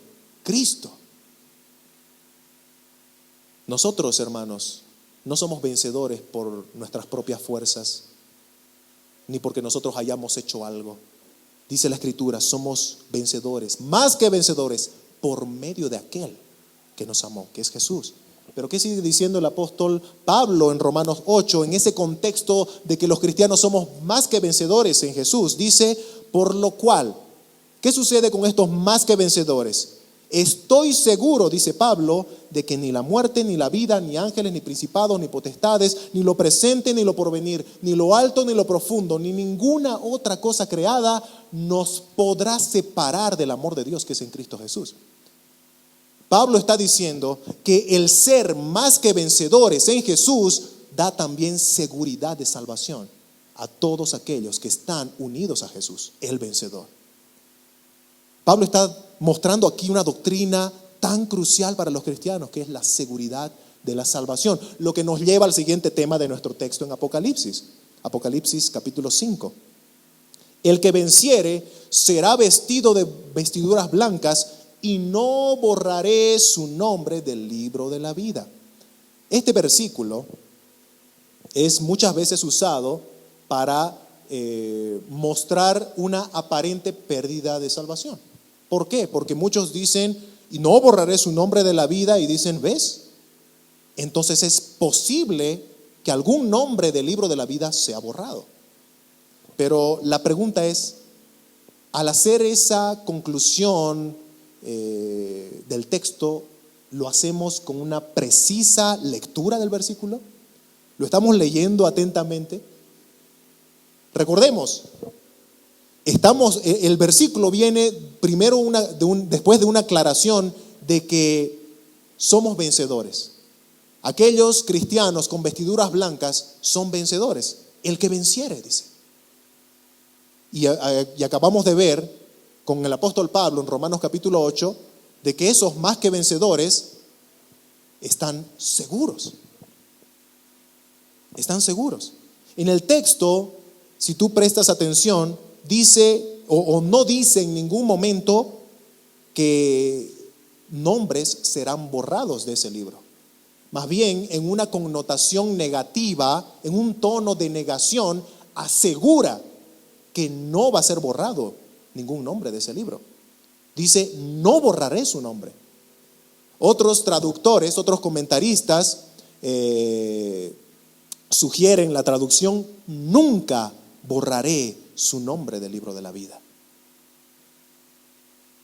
Cristo. Nosotros, hermanos, no somos vencedores por nuestras propias fuerzas, ni porque nosotros hayamos hecho algo. Dice la Escritura, somos vencedores, más que vencedores, por medio de aquel que nos amó, que es Jesús. Pero ¿qué sigue diciendo el apóstol Pablo en Romanos 8, en ese contexto de que los cristianos somos más que vencedores en Jesús? Dice, por lo cual, ¿qué sucede con estos más que vencedores? Estoy seguro, dice Pablo, de que ni la muerte, ni la vida, ni ángeles, ni principados, ni potestades, ni lo presente, ni lo porvenir, ni lo alto, ni lo profundo, ni ninguna otra cosa creada nos podrá separar del amor de Dios que es en Cristo Jesús. Pablo está diciendo que el ser más que vencedores en Jesús da también seguridad de salvación a todos aquellos que están unidos a Jesús, el vencedor. Pablo está mostrando aquí una doctrina tan crucial para los cristianos, que es la seguridad de la salvación, lo que nos lleva al siguiente tema de nuestro texto en Apocalipsis, Apocalipsis capítulo 5. El que venciere será vestido de vestiduras blancas y no borraré su nombre del libro de la vida. Este versículo es muchas veces usado para mostrar una aparente pérdida de salvación. ¿Por qué? Porque muchos dicen, y no borraré su nombre de la vida, y dicen, ¿ves? Entonces es posible que algún nombre del libro de la vida sea borrado. Pero la pregunta es, al hacer esa conclusión del texto, ¿lo hacemos con una precisa lectura del versículo? ¿Lo estamos leyendo atentamente? Recordemos, el versículo viene primero después de una aclaración de que somos vencedores. Aquellos cristianos con vestiduras blancas son vencedores. El que venciere, dice. Y acabamos de ver con el apóstol Pablo en Romanos capítulo 8 de que esos más que vencedores están seguros. Están seguros. En el texto, si tú prestas atención, dice o no dice en ningún momento que nombres serán borrados de ese libro. Más bien, en una connotación negativa, en un tono de negación, asegura que no va a ser borrado ningún nombre de ese libro. Dice, no borraré su nombre. Otros traductores, otros comentaristas sugieren la traducción, nunca borraré su nombre del libro de la vida.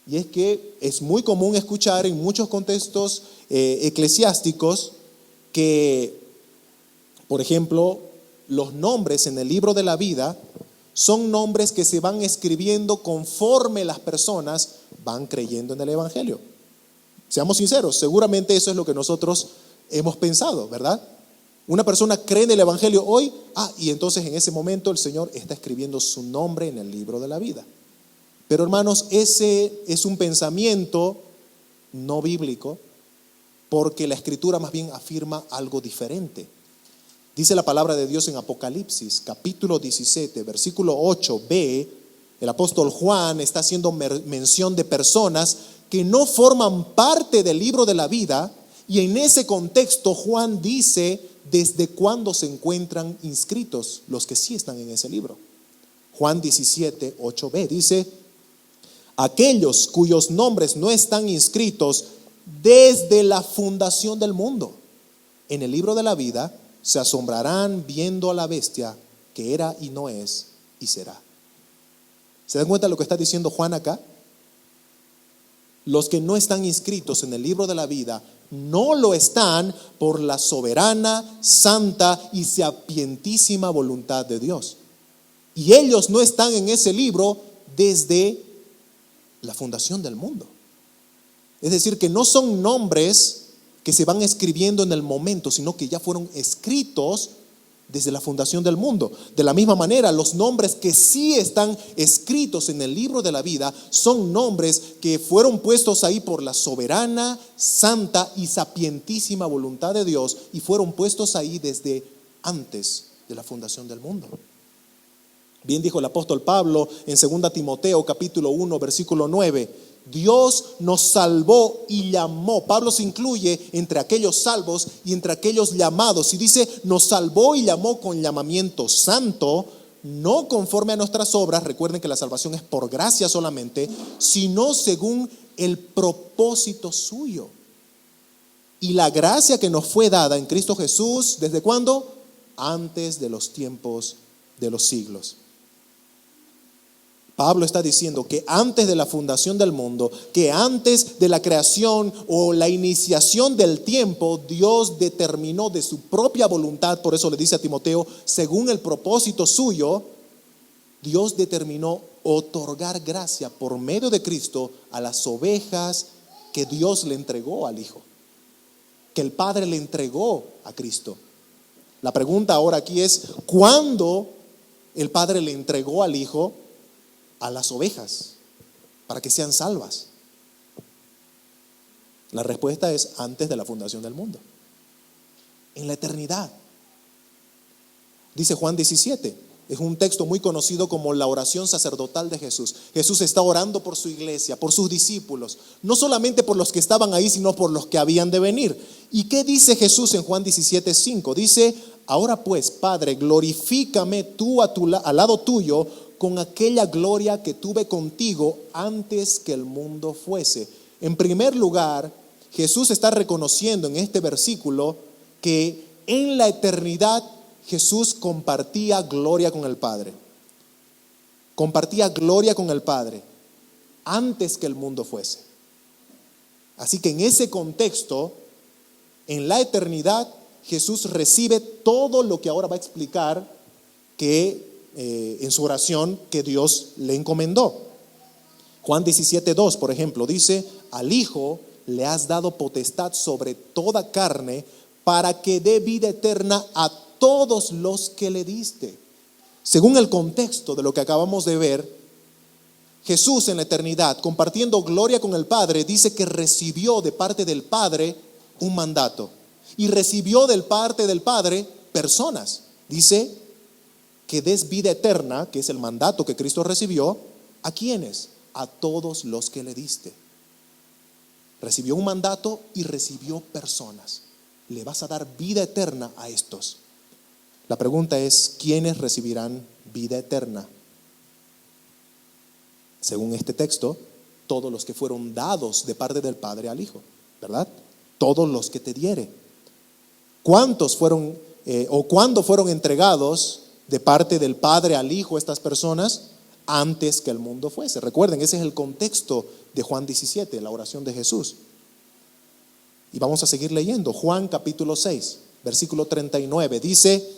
Y es que es muy común escuchar en muchos contextos eclesiásticos que, por ejemplo, los nombres en el libro de la vida son nombres que se van escribiendo conforme las personas van creyendo en el Evangelio. Seamos sinceros, seguramente eso es lo que nosotros hemos pensado, ¿verdad? Una persona cree en el Evangelio hoy, y entonces en ese momento el Señor está escribiendo su nombre en el libro de la vida. Pero hermanos, ese es un pensamiento no bíblico, porque la Escritura más bien afirma algo diferente. Dice la palabra de Dios en Apocalipsis, capítulo 17, versículo 8b, el apóstol Juan está haciendo mención de personas que no forman parte del libro de la vida, y en ese contexto Juan dice desde cuándo se encuentran inscritos los que sí están en ese libro. Juan 17, 8b dice, aquellos cuyos nombres no están inscritos desde la fundación del mundo en el libro de la vida, se asombrarán viendo a la bestia que era y no es y será. ¿Se dan cuenta de lo que está diciendo Juan acá? Los que no están inscritos en el libro de la vida no lo están por la soberana, santa y sapientísima voluntad de Dios. Y ellos no están en ese libro desde la fundación del mundo. Es decir, que no son nombres que se van escribiendo en el momento, sino que ya fueron escritos desde la fundación del mundo. De la misma manera, los nombres que sí están escritos en el libro de la vida son nombres que fueron puestos ahí por la soberana, santa y sapientísima voluntad de Dios, y fueron puestos ahí desde antes de la fundación del mundo. Bien dijo el apóstol Pablo en 2 Timoteo capítulo 1 versículo 9, Dios nos salvó y llamó. Pablo se incluye entre aquellos salvos y entre aquellos llamados, y dice, nos salvó y llamó con llamamiento santo, no conforme a nuestras obras. Recuerden que la salvación es por gracia solamente, sino según el propósito suyo. y la gracia que nos fue dada en Cristo Jesús, ¿desde cuándo? Antes de los tiempos de los siglos. Pablo está diciendo que antes de la fundación del mundo, que antes de la creación o la iniciación del tiempo, Dios determinó de su propia voluntad, por eso le dice a Timoteo, según el propósito suyo, Dios determinó otorgar gracia por medio de Cristo a las ovejas que Dios le entregó al Hijo, que el Padre le entregó a Cristo. La pregunta ahora aquí es, ¿cuándo el Padre le entregó al Hijo a las ovejas para que sean salvas? La respuesta es antes de la fundación del mundo, en la eternidad. Dice Juan 17, es un texto muy conocido como la oración sacerdotal de Jesús. Jesús está orando por su iglesia, por sus discípulos, no solamente por los que estaban ahí, sino por los que habían de venir. ¿Y qué dice Jesús en Juan 17:5? Dice, ahora pues, Padre, glorifícame tú al lado tuyo con aquella gloria que tuve contigo antes que el mundo fuese. En primer lugar, Jesús está reconociendo en este versículo que en la eternidad Jesús compartía gloria con el Padre. Compartía gloria con el Padre antes que el mundo fuese. Así que en ese contexto, en la eternidad, Jesús recibe todo lo que ahora va a explicar que en su oración que Dios le encomendó. Juan 17:2, por ejemplo, dice, al Hijo le has dado potestad sobre toda carne para que dé vida eterna a todos los que le diste. Según el contexto de lo que acabamos de ver, Jesús en la eternidad, compartiendo gloria con el Padre, dice que recibió de parte del Padre un mandato y recibió de parte del Padre personas. Dice que des vida eterna, que es el mandato que Cristo recibió, ¿a quiénes? A todos los que le diste. Recibió un mandato y recibió personas. Le vas a dar vida eterna a estos. La pregunta es, ¿quiénes recibirán vida eterna? Según este texto, todos los que fueron dados de parte del Padre al Hijo, ¿verdad? Todos los que te diere. ¿Cuántos fueron o cuándo fueron entregados de parte del Padre al Hijo estas personas? Antes que el mundo fuese. Recuerden, ese es el contexto de Juan 17, la oración de Jesús. Y vamos a seguir leyendo. Juan capítulo 6, versículo 39, dice,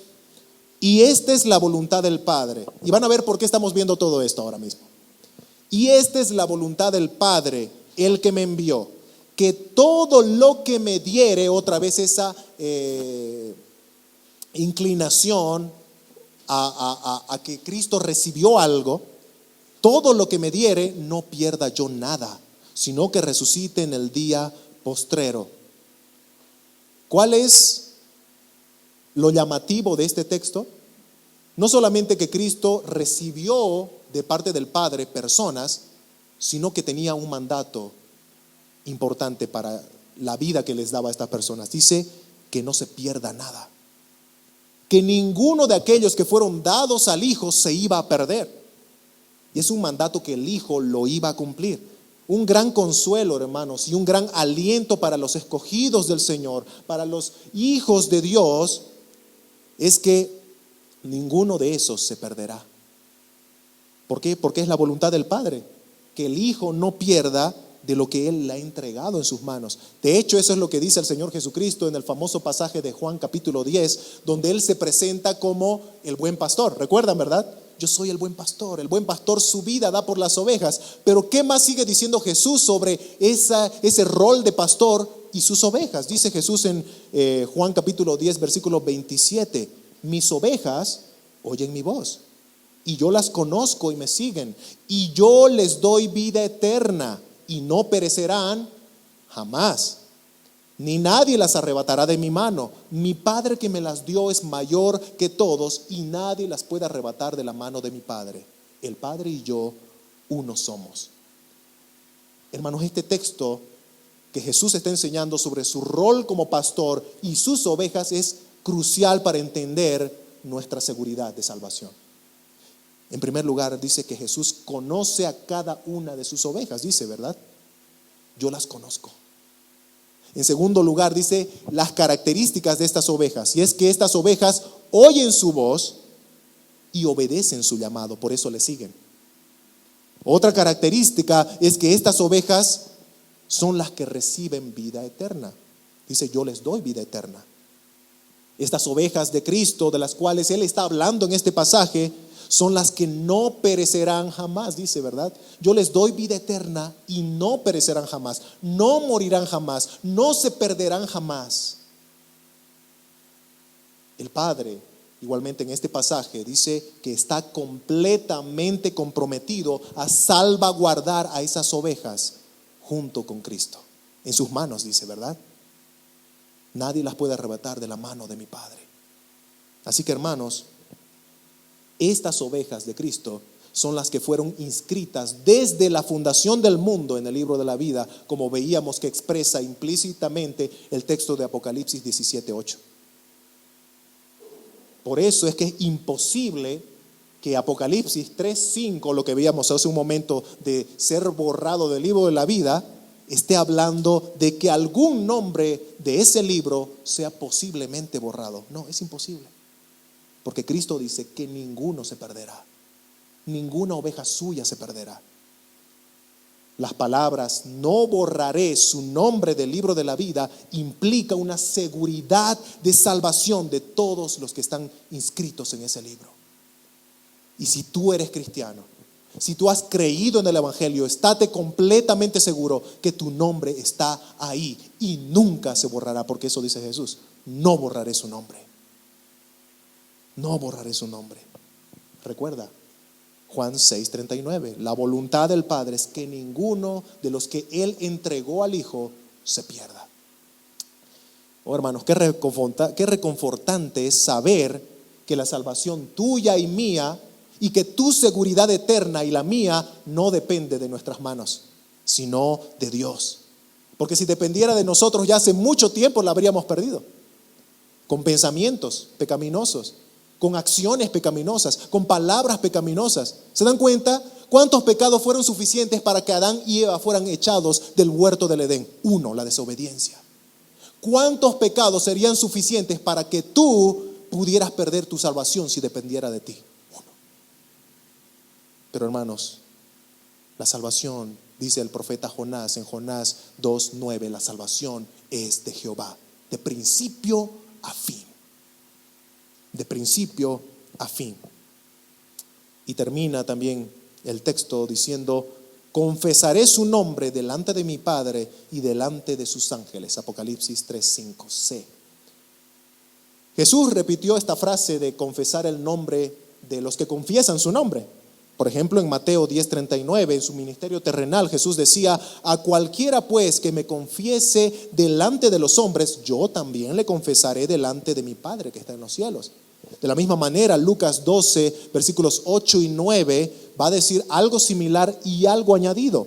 y esta es la voluntad del Padre. Y van a ver por qué estamos viendo todo esto ahora mismo. Y esta es la voluntad del Padre, el que me envió, que todo lo que me diere, otra vez esa inclinación a que Cristo recibió algo, todo lo que me diere, no pierda yo nada, sino que resucite en el día postrero. ¿Cuál es lo llamativo de este texto? No solamente que Cristo recibió de parte del Padre personas, sino que tenía un mandato importante para la vida que les daba a estas personas. Dice que no se pierda nada, que ninguno de aquellos que fueron dados al Hijo se iba a perder. Y es un mandato que el Hijo lo iba a cumplir. Un gran consuelo, hermanos, y un gran aliento para los escogidos del Señor, para los hijos de Dios, es que ninguno de esos se perderá. ¿Por qué? Porque es la voluntad del Padre, que el Hijo no pierda de lo que Él le ha entregado en sus manos. De hecho, eso es lo que dice el Señor Jesucristo en el famoso pasaje de Juan capítulo 10, donde Él se presenta como el buen pastor. ¿Recuerdan, verdad? Yo soy el buen pastor su vida da por las ovejas. Pero ¿qué más sigue diciendo Jesús sobre ese rol de pastor y sus ovejas? Dice Jesús en Juan capítulo 10, versículo 27, mis ovejas oyen mi voz, y yo las conozco y me siguen, y yo les doy vida eterna, y no perecerán jamás, ni nadie las arrebatará de mi mano. Mi Padre que me las dio es mayor que todos, y nadie las puede arrebatar de la mano de mi Padre. El Padre y yo uno somos. Hermanos, este texto que Jesús está enseñando sobre su rol como pastor y sus ovejas es crucial para entender nuestra seguridad de salvación. En primer lugar, dice que Jesús conoce a cada una de sus ovejas, dice, ¿verdad? Yo las conozco. En segundo lugar, dice las características de estas ovejas. Y es que estas ovejas oyen su voz y obedecen su llamado, por eso le siguen. Otra característica es que estas ovejas son las que reciben vida eterna. Dice, yo les doy vida eterna. Estas ovejas de Cristo, de las cuales Él está hablando en este pasaje, son las que no perecerán jamás, dice, ¿verdad? Yo les doy vida eterna y no perecerán jamás, no morirán jamás, no se perderán jamás. El Padre, igualmente en este pasaje, dice que está completamente comprometido a salvaguardar a esas ovejas junto con Cristo. En sus manos, dice, ¿verdad? Nadie las puede arrebatar de la mano de mi Padre. Así que, hermanos, estas ovejas de Cristo son las que fueron inscritas desde la fundación del mundo en el libro de la vida, como veíamos que expresa implícitamente el texto de Apocalipsis 17:8. Por eso es que es imposible que Apocalipsis 3:5, lo que veíamos hace un momento de ser borrado del libro de la vida, esté hablando de que algún nombre de ese libro sea posiblemente borrado. No, es imposible. Porque Cristo dice que ninguno se perderá. Ninguna oveja suya se perderá. Las palabras no borraré su nombre del libro de la vida implica una seguridad de salvación de todos los que están inscritos en ese libro. Y si tú eres cristiano, si tú has creído en el Evangelio, estate completamente seguro que tu nombre está ahí y nunca se borrará, porque eso dice Jesús: no borraré su nombre. No borraré su nombre. Recuerda Juan 6:39, la voluntad del Padre es que ninguno de los que Él entregó al Hijo se pierda. Oh, hermanos, qué reconfortante es saber que la salvación tuya y mía, y que tu seguridad eterna y la mía no depende de nuestras manos, sino de Dios. Porque si dependiera de nosotros, ya hace mucho tiempo la habríamos perdido. Con pensamientos pecaminosos, con acciones pecaminosas, con palabras pecaminosas. ¿Se dan cuenta cuántos pecados fueron suficientes para que Adán y Eva fueran echados del huerto del Edén? Uno, la desobediencia. ¿Cuántos pecados serían suficientes para que tú pudieras perder tu salvación si dependiera de ti? Uno. Pero, hermanos, la salvación, dice el profeta Jonás en Jonás 2:9, la salvación es de Jehová, de principio a fin. De principio a fin. Y termina también el texto diciendo: confesaré su nombre delante de mi Padre y delante de sus ángeles. Apocalipsis 3:5c. Jesús repitió esta frase de confesar el nombre de los que confiesan su nombre. Por ejemplo, en Mateo 10:39, en su ministerio terrenal, Jesús decía: a cualquiera pues que me confiese delante de los hombres, yo también le confesaré delante de mi Padre que está en los cielos. De la misma manera, Lucas 12, versículos 8 y 9, va a decir algo similar y algo añadido.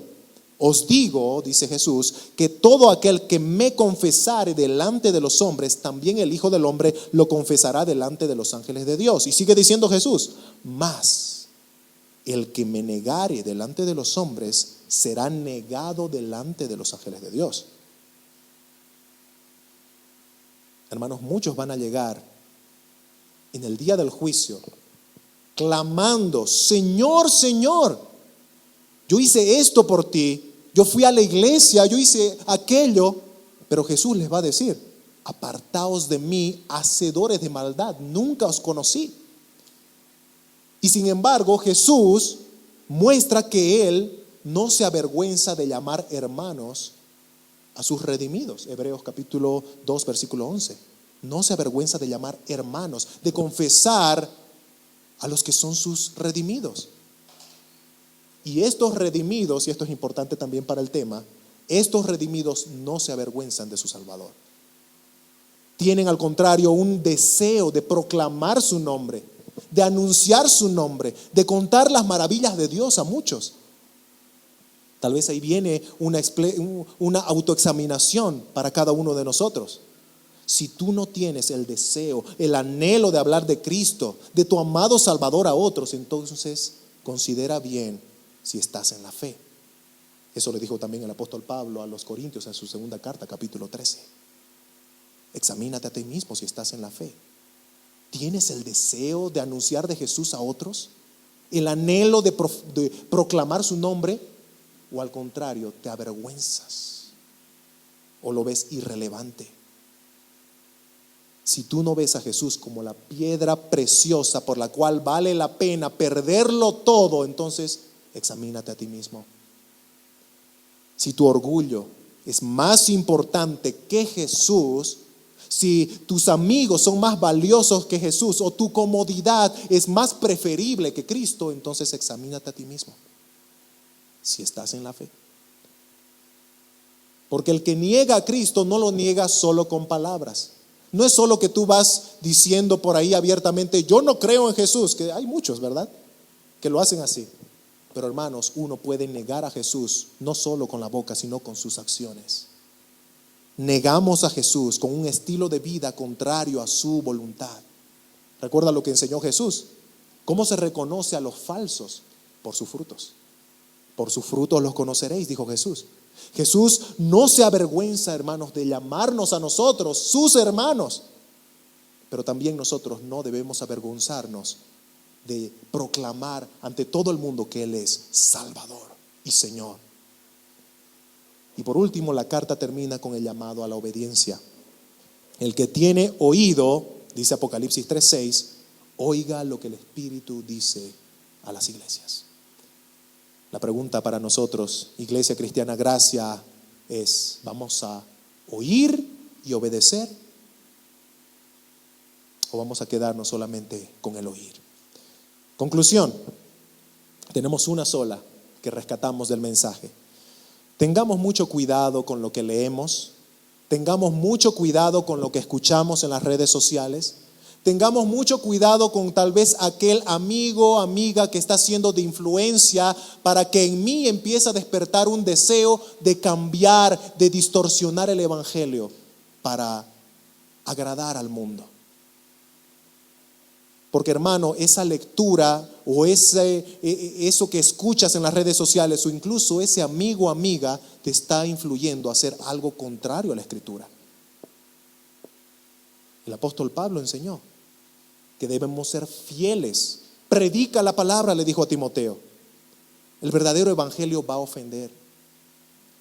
Os digo, dice Jesús, que todo aquel que me confesare delante de los hombres, también el Hijo del Hombre lo confesará delante de los ángeles de Dios. Y sigue diciendo Jesús: mas el que me negare delante de los hombres será negado delante de los ángeles de Dios. Hermanos, muchos van a llegar en el día del juicio clamando: Señor, Señor, yo hice esto por ti, yo fui a la iglesia, yo hice aquello. Pero Jesús les va a decir: apartaos de mí, hacedores de maldad, nunca os conocí. Y sin embargo, Jesús muestra que Él no se avergüenza de llamar hermanos a sus redimidos. Hebreos capítulo 2, versículo 11. No se avergüenza de llamar hermanos, de confesar a los que son sus redimidos. Y estos redimidos, y esto es importante también para el tema, estos redimidos no se avergüenzan de su Salvador. Tienen al contrario un deseo de proclamar su nombre, de anunciar su nombre, de contar las maravillas de Dios a muchos. Tal vez ahí viene una autoexaminación para cada uno de nosotros. Si tú no tienes el deseo, el anhelo de hablar de Cristo, de tu amado Salvador a otros, entonces considera bien si estás en la fe. Eso le dijo también el apóstol Pablo a los Corintios en su segunda carta, capítulo 13. Examínate a ti mismo si estás en la fe. ¿Tienes el deseo de anunciar de Jesús a otros? ¿El anhelo de proclamar su nombre? ¿O al contrario, te avergüenzas? ¿O lo ves irrelevante? Si tú no ves a Jesús como la piedra preciosa por la cual vale la pena perderlo todo, entonces examínate a ti mismo. Si tu orgullo es más importante que Jesús, si tus amigos son más valiosos que Jesús o tu comodidad es más preferible que Cristo, entonces examínate a ti mismo si estás en la fe. Porque el que niega a Cristo no lo niega solo con palabras. No es solo que tú vas diciendo por ahí abiertamente, yo no creo en Jesús, que hay muchos, ¿verdad?, que lo hacen así. Pero hermanos, uno puede negar a Jesús no solo con la boca, sino con sus acciones. Negamos a Jesús con un estilo de vida contrario a su voluntad. Recuerda lo que enseñó Jesús. ¿Cómo se reconoce a los falsos? Por sus frutos. Por sus frutos los conoceréis, dijo Jesús. Jesús no se avergüenza, hermanos, de llamarnos a nosotros sus hermanos. Pero también nosotros no debemos avergonzarnos de proclamar ante todo el mundo que Él es Salvador y Señor. Y por último, la carta termina con el llamado a la obediencia. El que tiene oído, dice Apocalipsis 3:6, oiga lo que el Espíritu dice a las iglesias. La pregunta para nosotros, Iglesia Cristiana Gracia, es: ¿vamos a oír y obedecer? ¿O vamos a quedarnos solamente con el oír? Conclusión, tenemos una sola que rescatamos del mensaje. Tengamos mucho cuidado con lo que leemos, tengamos mucho cuidado con lo que escuchamos en las redes sociales, tengamos mucho cuidado con tal vez aquel amigo, amiga que está siendo de influencia para que en mí empiece a despertar un deseo de cambiar, de distorsionar el evangelio para agradar al mundo. Porque hermano, esa lectura o eso que escuchas en las redes sociales o incluso ese amigo o amiga te está influyendo a hacer algo contrario a la Escritura. El apóstol Pablo enseñó que debemos ser fieles. Predica la palabra, le dijo a Timoteo. El verdadero evangelio va a ofender.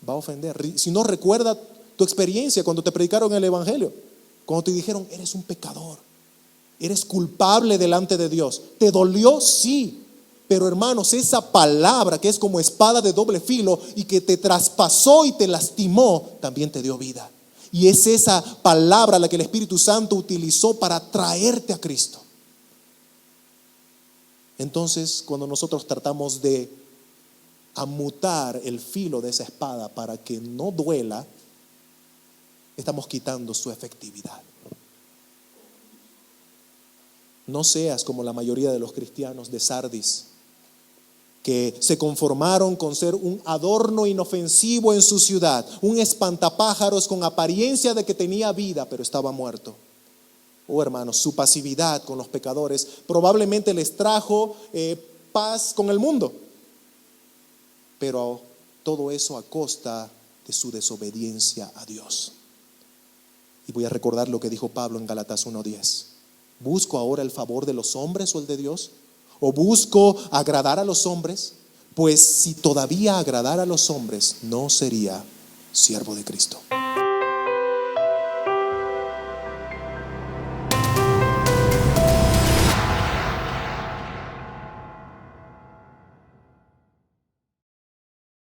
Va a ofender. Si no, recuerda tu experiencia cuando te predicaron el evangelio. Cuando te dijeron, eres un pecador. Eres culpable delante de Dios. ¿Te dolió? Sí. Pero hermanos, esa palabra que es como espada de doble filo y que te traspasó y te lastimó, también te dio vida. Y es esa palabra la que el Espíritu Santo utilizó para traerte a Cristo. Entonces, cuando nosotros tratamos de amutar el filo de esa espada para que no duela, estamos quitando su efectividad. No seas como la mayoría de los cristianos de Sardis, que se conformaron con ser un adorno inofensivo en su ciudad, un espantapájaros con apariencia de que tenía vida, pero estaba muerto. Oh hermanos, su pasividad con los pecadores probablemente les trajo paz con el mundo, pero todo eso a costa de su desobediencia a Dios. Y voy a recordar lo que dijo Pablo en Gálatas 1:10. ¿Busco ahora el favor de los hombres o el de Dios? ¿O busco agradar a los hombres? Pues si todavía agradara a los hombres, no sería siervo de Cristo.